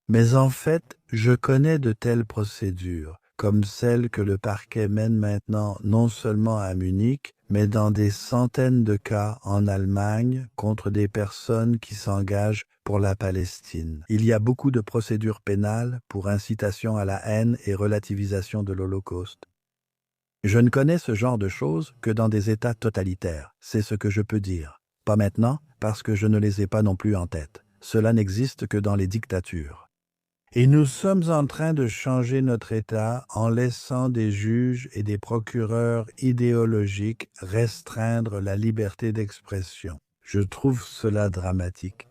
Mais en fait, je connais de telles procédures, comme celle que le parquet mène maintenant non seulement à Munich, mais dans des centaines de cas en Allemagne contre des personnes qui s'engagent pour la Palestine. Il y a beaucoup de procédures pénales pour incitation à la haine et relativisation de l'Holocauste. Je ne connais ce genre de choses que dans des États totalitaires, c'est ce que je peux dire. Pas maintenant, parce que je ne les ai pas non plus en tête. Cela n'existe que dans les dictatures. Et nous sommes en train de changer notre État en laissant des juges et des procureurs idéologiques restreindre la liberté d'expression. Je trouve cela dramatique.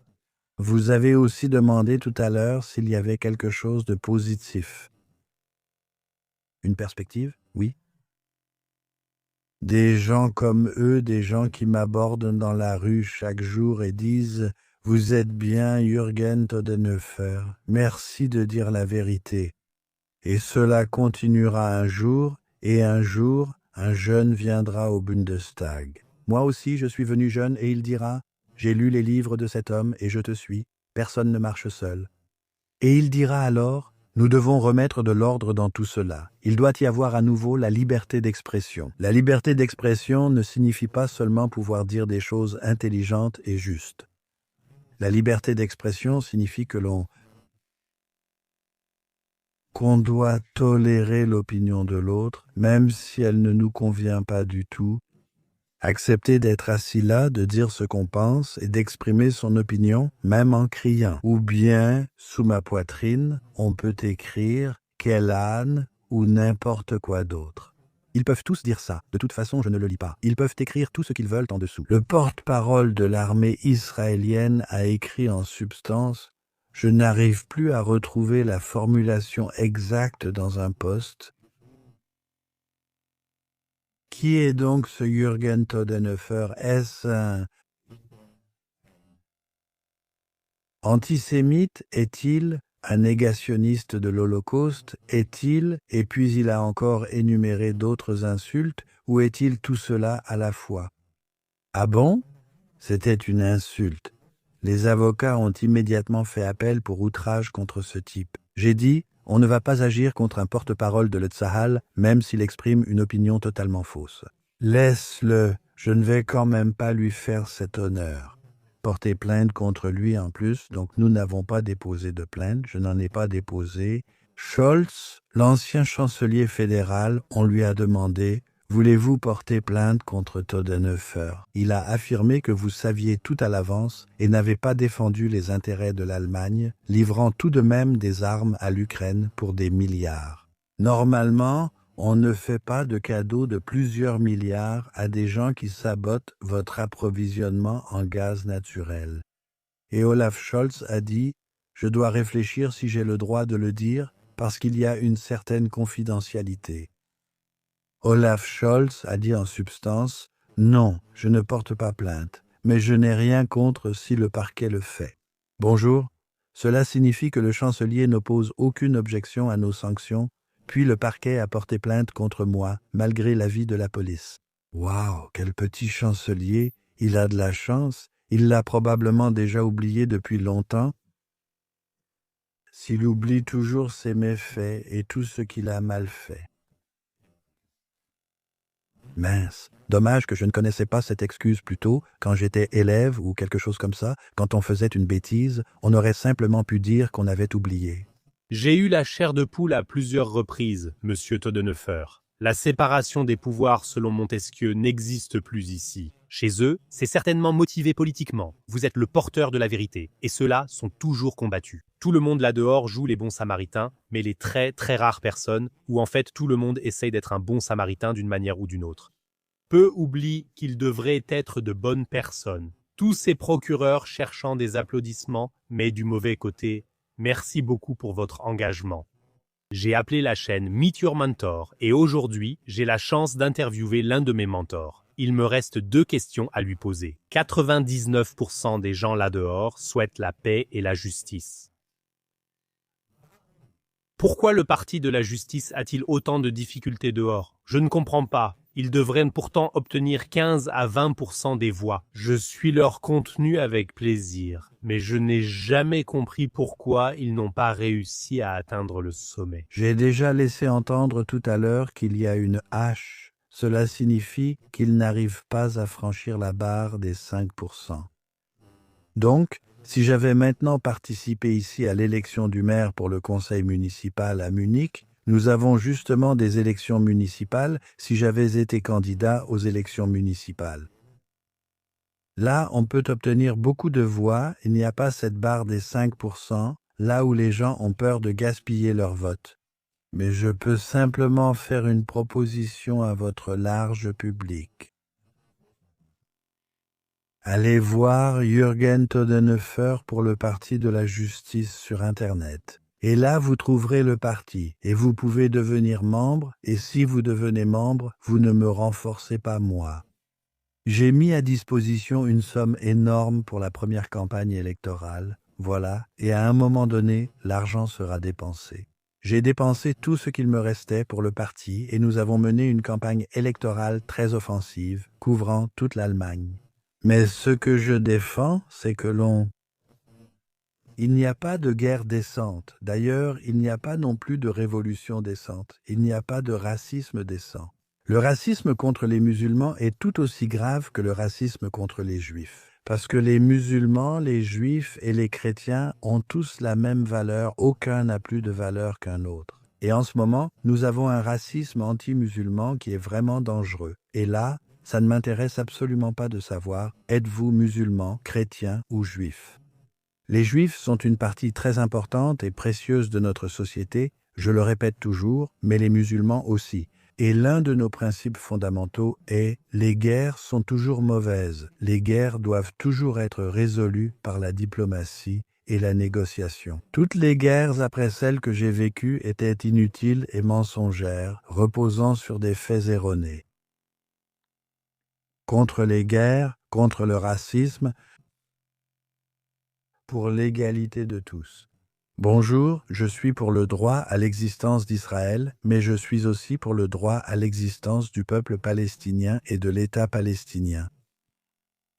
Vous avez aussi demandé tout à l'heure s'il y avait quelque chose de positif. Une perspective? Oui. Des gens comme eux, des gens qui m'abordent dans la rue chaque jour et disent « Vous êtes bien Jürgen Todenhofer, merci de dire la vérité. » Et cela continuera un jour, et un jour, un jeune viendra au Bundestag. Moi aussi, je suis venu jeune, et il dira « J'ai lu les livres de cet homme, et je te suis. Personne ne marche seul. » Et il dira alors « Nous devons remettre de l'ordre dans tout cela. Il doit y avoir à nouveau la liberté d'expression. La liberté d'expression ne signifie pas seulement pouvoir dire des choses intelligentes et justes. La liberté d'expression signifie qu'on doit tolérer l'opinion de l'autre, même si elle ne nous convient pas du tout, accepter d'être assis là, de dire ce qu'on pense et d'exprimer son opinion, même en criant. Ou bien, sous ma poitrine, on peut écrire « quel âne » ou n'importe quoi d'autre. Ils peuvent tous dire ça. De toute façon, je ne le lis pas. Ils peuvent écrire tout ce qu'ils veulent en dessous. Le porte-parole de l'armée israélienne a écrit en substance « Je n'arrive plus à retrouver la formulation exacte dans un poste. » Qui est donc ce Jürgen Todenhofer? Est-ce un antisémite? Est-il un négationniste de l'Holocauste? Est-il, et puis il a encore énuméré d'autres insultes, ou est-il tout cela à la fois? Ah bon? C'était une insulte. Les avocats ont immédiatement fait appel pour outrage contre ce type. J'ai dit, on ne va pas agir contre un porte-parole de l'Tsahal, même s'il exprime une opinion totalement fausse. Laisse-le, je ne vais quand même pas lui faire cet honneur. Porter plainte contre lui en plus, donc nous n'avons pas déposé de plainte, je n'en ai pas déposé. Scholz, l'ancien chancelier fédéral, on lui a demandé « Voulez-vous porter plainte contre Todenhofer ?» Il a affirmé que vous saviez tout à l'avance et n'avez pas défendu les intérêts de l'Allemagne, livrant tout de même des armes à l'Ukraine pour des milliards. Normalement, on ne fait pas de cadeaux de plusieurs milliards à des gens qui sabotent votre approvisionnement en gaz naturel. Et Olaf Scholz a dit « Je dois réfléchir si j'ai le droit de le dire parce qu'il y a une certaine confidentialité. » Olaf Scholz a dit en substance « Non, je ne porte pas plainte, mais je n'ai rien contre si le parquet le fait. » Bonjour, cela signifie que le chancelier n'oppose aucune objection à nos sanctions, puis le parquet a porté plainte contre moi, malgré l'avis de la police. Waouh, quel petit chancelier, il a de la chance, il l'a probablement déjà oublié depuis longtemps. S'il oublie toujours ses méfaits et tout ce qu'il a mal fait. Mince, dommage que je ne connaissais pas cette excuse plus tôt, quand j'étais élève ou quelque chose comme ça, quand on faisait une bêtise, on aurait simplement pu dire qu'on avait oublié. J'ai eu la chair de poule à plusieurs reprises, monsieur Todenhofer. La séparation des pouvoirs selon Montesquieu n'existe plus ici. Chez eux, c'est certainement motivé politiquement. Vous êtes le porteur de la vérité, et ceux-là sont toujours combattus. Tout le monde là-dehors joue les bons samaritains, mais les très très rares personnes, où en fait tout le monde essaye d'être un bon samaritain d'une manière ou d'une autre. Peu oublient qu'ils devraient être de bonnes personnes. Tous ces procureurs cherchant des applaudissements, mais du mauvais côté. Merci beaucoup pour votre engagement. J'ai appelé la chaîne Meet Your Mentor et aujourd'hui, j'ai la chance d'interviewer l'un de mes mentors. Il me reste 2 questions à lui poser. 99% des gens là-dehors souhaitent la paix et la justice. Pourquoi le parti de la justice a-t-il autant de difficultés dehors? Je ne comprends pas. Ils devraient pourtant obtenir 15 à 20% des voix. Je suis leur contenu avec plaisir, mais je n'ai jamais compris pourquoi ils n'ont pas réussi à atteindre le sommet. J'ai déjà laissé entendre tout à l'heure qu'il y a une hache. Cela signifie qu'ils n'arrivent pas à franchir la barre des 5%. Donc, si j'avais maintenant participé ici à l'élection du maire pour le conseil municipal à Munich, nous avons justement des élections municipales si j'avais été candidat aux élections municipales. Là, on peut obtenir beaucoup de voix, il n'y a pas cette barre des 5%, là où les gens ont peur de gaspiller leur vote. Mais je peux simplement faire une proposition à votre large public. Allez voir Jürgen Todenhofer pour le Parti de la Justice sur Internet. Et là, vous trouverez le parti, et vous pouvez devenir membre, et si vous devenez membre, vous ne me renforcez pas moi. J'ai mis à disposition une somme énorme pour la première campagne électorale, voilà, et à un moment donné, l'argent sera dépensé. J'ai dépensé tout ce qu'il me restait pour le parti, et nous avons mené une campagne électorale très offensive, couvrant toute l'Allemagne. Mais ce que je défends, c'est que il n'y a pas de guerre décente. D'ailleurs, il n'y a pas non plus de révolution décente. Il n'y a pas de racisme décent. Le racisme contre les musulmans est tout aussi grave que le racisme contre les juifs. Parce que les musulmans, les juifs et les chrétiens ont tous la même valeur. Aucun n'a plus de valeur qu'un autre. Et en ce moment, nous avons un racisme anti-musulman qui est vraiment dangereux. Et là, ça ne m'intéresse absolument pas de savoir, êtes-vous musulman, chrétien ou juif? Les juifs sont une partie très importante et précieuse de notre société, je le répète toujours, mais les musulmans aussi. Et l'un de nos principes fondamentaux est « les guerres sont toujours mauvaises, les guerres doivent toujours être résolues par la diplomatie et la négociation. Toutes les guerres après celles que j'ai vécues étaient inutiles et mensongères, reposant sur des faits erronés. Contre les guerres, contre le racisme, pour l'égalité de tous. Bonjour, je suis pour le droit à l'existence d'Israël, mais je suis aussi pour le droit à l'existence du peuple palestinien et de l'État palestinien.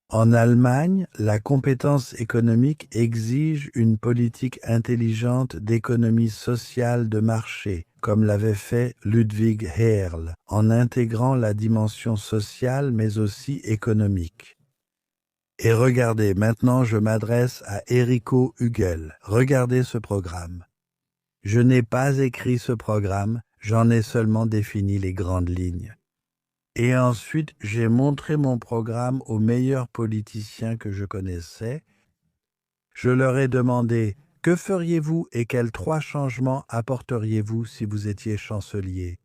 En Allemagne, la compétence économique exige une politique intelligente d'économie sociale de marché, comme l'avait fait Ludwig Herrl, en intégrant la dimension sociale mais aussi économique. Et regardez, maintenant je m'adresse à Errico Hugel. Regardez ce programme. Je n'ai pas écrit ce programme, j'en ai seulement défini les grandes lignes. Et ensuite, j'ai montré mon programme aux meilleurs politiciens que je connaissais. Je leur ai demandé « Que feriez-vous et quels 3 changements apporteriez-vous si vous étiez chancelier ?»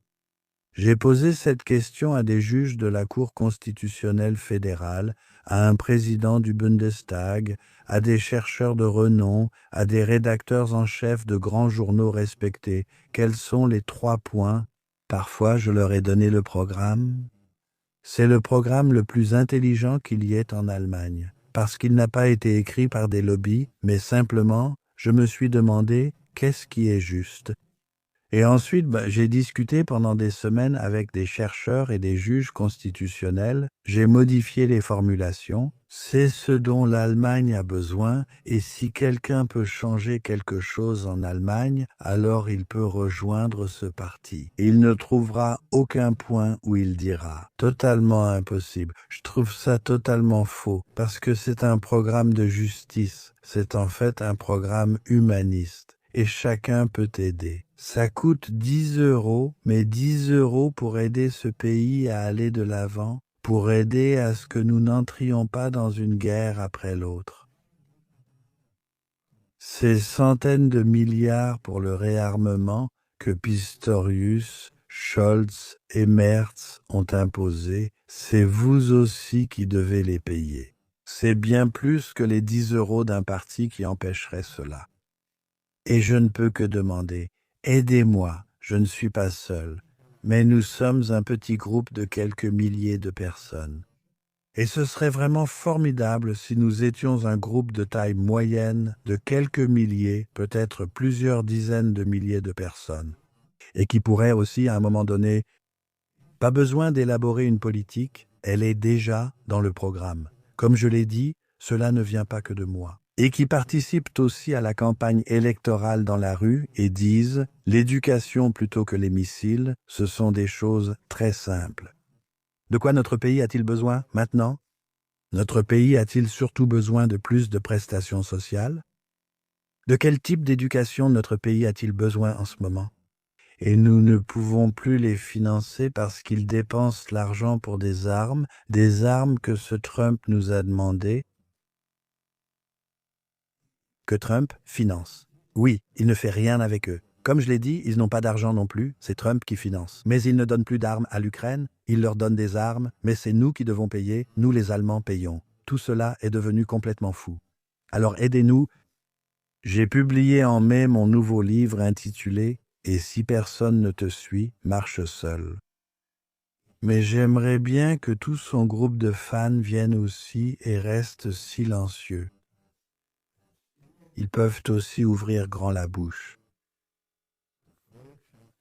J'ai posé cette question à des juges de la Cour constitutionnelle fédérale, à un président du Bundestag, à des chercheurs de renom, à des rédacteurs en chef de grands journaux respectés. Quels sont les 3 points? Parfois, je leur ai donné le programme. C'est le programme le plus intelligent qu'il y ait en Allemagne, parce qu'il n'a pas été écrit par des lobbies, mais simplement, je me suis demandé qu'est-ce qui est juste. Et ensuite, j'ai discuté pendant des semaines avec des chercheurs et des juges constitutionnels, j'ai modifié les formulations, c'est ce dont l'Allemagne a besoin, et si quelqu'un peut changer quelque chose en Allemagne, alors il peut rejoindre ce parti. Il ne trouvera aucun point où il dira « totalement impossible ». Je trouve ça totalement faux, parce que c'est un programme de justice, c'est en fait un programme humaniste, et chacun peut aider. Ça coûte 10 €, mais 10 € pour aider ce pays à aller de l'avant, pour aider à ce que nous n'entrions pas dans une guerre après l'autre. Ces centaines de milliards pour le réarmement que Pistorius, Scholz et Merz ont imposés, c'est vous aussi qui devez les payer. C'est bien plus que les 10 € d'un parti qui empêcherait cela. Et je ne peux que demander, aidez-moi, je ne suis pas seul. mais nous sommes un petit groupe de quelques milliers de personnes. Et ce serait vraiment formidable si nous étions un groupe de taille moyenne de quelques milliers, peut-être plusieurs dizaines de milliers de personnes, et qui pourrait aussi, à un moment donné, pas besoin d'élaborer une politique, elle est déjà dans le programme. Comme je l'ai dit, cela ne vient pas que de moi. Et qui participent aussi à la campagne électorale dans la rue et disent « l'éducation plutôt que les missiles, ce sont des choses très simples ». De quoi notre pays a-t-il besoin maintenant? Notre pays a-t-il surtout besoin de plus de prestations sociales? De quel type d'éducation notre pays a-t-il besoin en ce moment? Et nous ne pouvons plus les financer parce qu'ils dépensent l'argent pour des armes que ce Trump nous a demandé, que Trump finance. Oui, il ne fait rien avec eux. Comme je l'ai dit, ils n'ont pas d'argent non plus, c'est Trump qui finance. Mais il ne donne plus d'armes à l'Ukraine, il leur donne des armes, mais c'est nous qui devons payer, nous les Allemands payons. Tout cela est devenu complètement fou. Alors aidez-nous. J'ai publié en mai mon nouveau livre intitulé « Et si personne ne te suit, marche seul ». Mais j'aimerais bien que tout son groupe de fans vienne aussi et reste silencieux. Ils peuvent aussi ouvrir grand la bouche.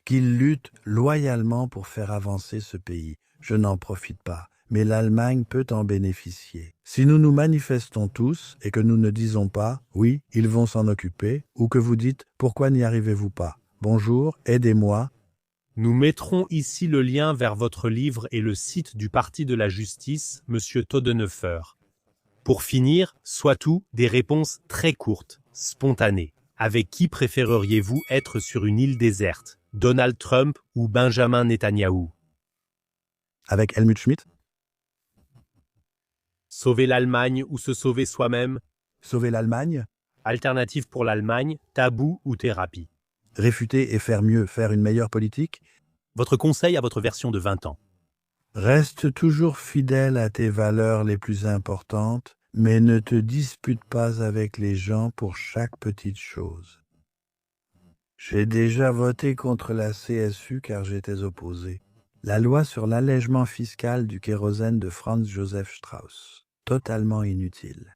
Qu'ils luttent loyalement pour faire avancer ce pays. Je n'en profite pas, mais l'Allemagne peut en bénéficier. Si nous nous manifestons tous et que nous ne disons pas « oui, ils vont s'en occuper » ou que vous dites « pourquoi n'y arrivez-vous pas ?» Bonjour, aidez-moi. Nous mettrons ici le lien vers votre livre et le site du Parti de la Justice, Monsieur Todenhofer. Pour finir, soit tout, des réponses très courtes, spontanées. Avec qui préféreriez-vous être sur une île déserte, Donald Trump ou Benjamin Netanyahou? Avec Helmut Schmidt. Sauver l'Allemagne ou se sauver soi-même? Sauver l'Allemagne. Alternative pour l'Allemagne, tabou ou thérapie? Réfuter et faire mieux, faire une meilleure politique. Votre conseil à votre version de 20 ans? Reste toujours fidèle à tes valeurs les plus importantes, mais ne te dispute pas avec les gens pour chaque petite chose. J'ai déjà voté contre la CSU car j'étais opposé. La loi sur l'allègement fiscal du kérosène de Franz Joseph Strauss, totalement inutile.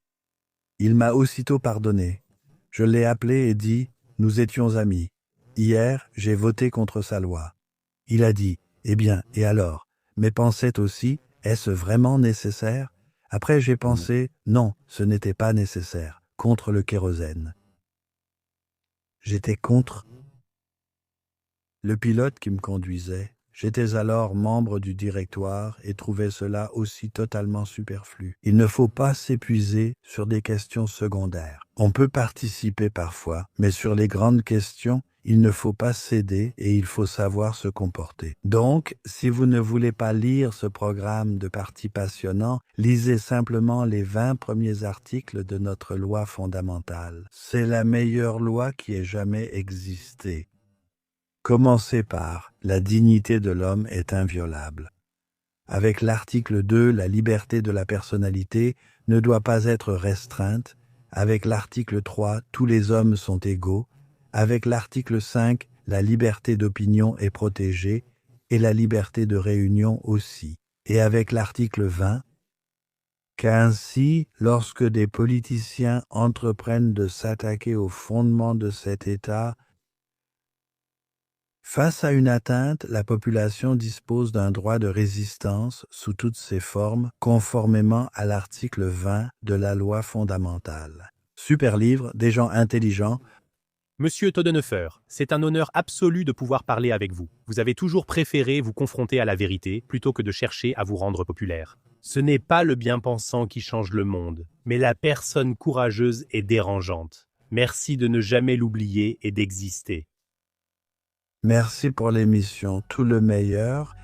Il m'a aussitôt pardonné. Je l'ai appelé et dit « Nous étions amis. Hier, j'ai voté contre sa loi. » Il a dit « Eh bien, et alors ?» Mais pensait aussi « Est-ce vraiment nécessaire ?» Après, j'ai pensé « Non, ce n'était pas nécessaire. Contre le kérosène. » J'étais contre le pilote qui me conduisait. J'étais alors membre du directoire et trouvais cela aussi totalement superflu. Il ne faut pas s'épuiser sur des questions secondaires. On peut participer parfois, mais sur les grandes questions, il ne faut pas céder et il faut savoir se comporter. Donc, si vous ne voulez pas lire ce programme de parti passionnant, lisez simplement les 20 premiers articles de notre loi fondamentale. C'est la meilleure loi qui ait jamais existé. Commencez par « La dignité de l'homme est inviolable ». Avec l'article 2, la liberté de la personnalité ne doit pas être restreinte. Avec l'article 3, tous les hommes sont égaux. Avec l'article 5, la liberté d'opinion est protégée et la liberté de réunion aussi. Et avec l'article 20, qu'ainsi, lorsque des politiciens entreprennent de s'attaquer aux fondements de cet État, face à une atteinte, la population dispose d'un droit de résistance sous toutes ses formes, conformément à l'article 20 de la loi fondamentale. Super livre, des gens intelligents. Monsieur Todenhofer, c'est un honneur absolu de pouvoir parler avec vous. Vous avez toujours préféré vous confronter à la vérité plutôt que de chercher à vous rendre populaire. Ce n'est pas le bien-pensant qui change le monde, mais la personne courageuse et dérangeante. Merci de ne jamais l'oublier et d'exister. Merci pour l'émission, tout le meilleur,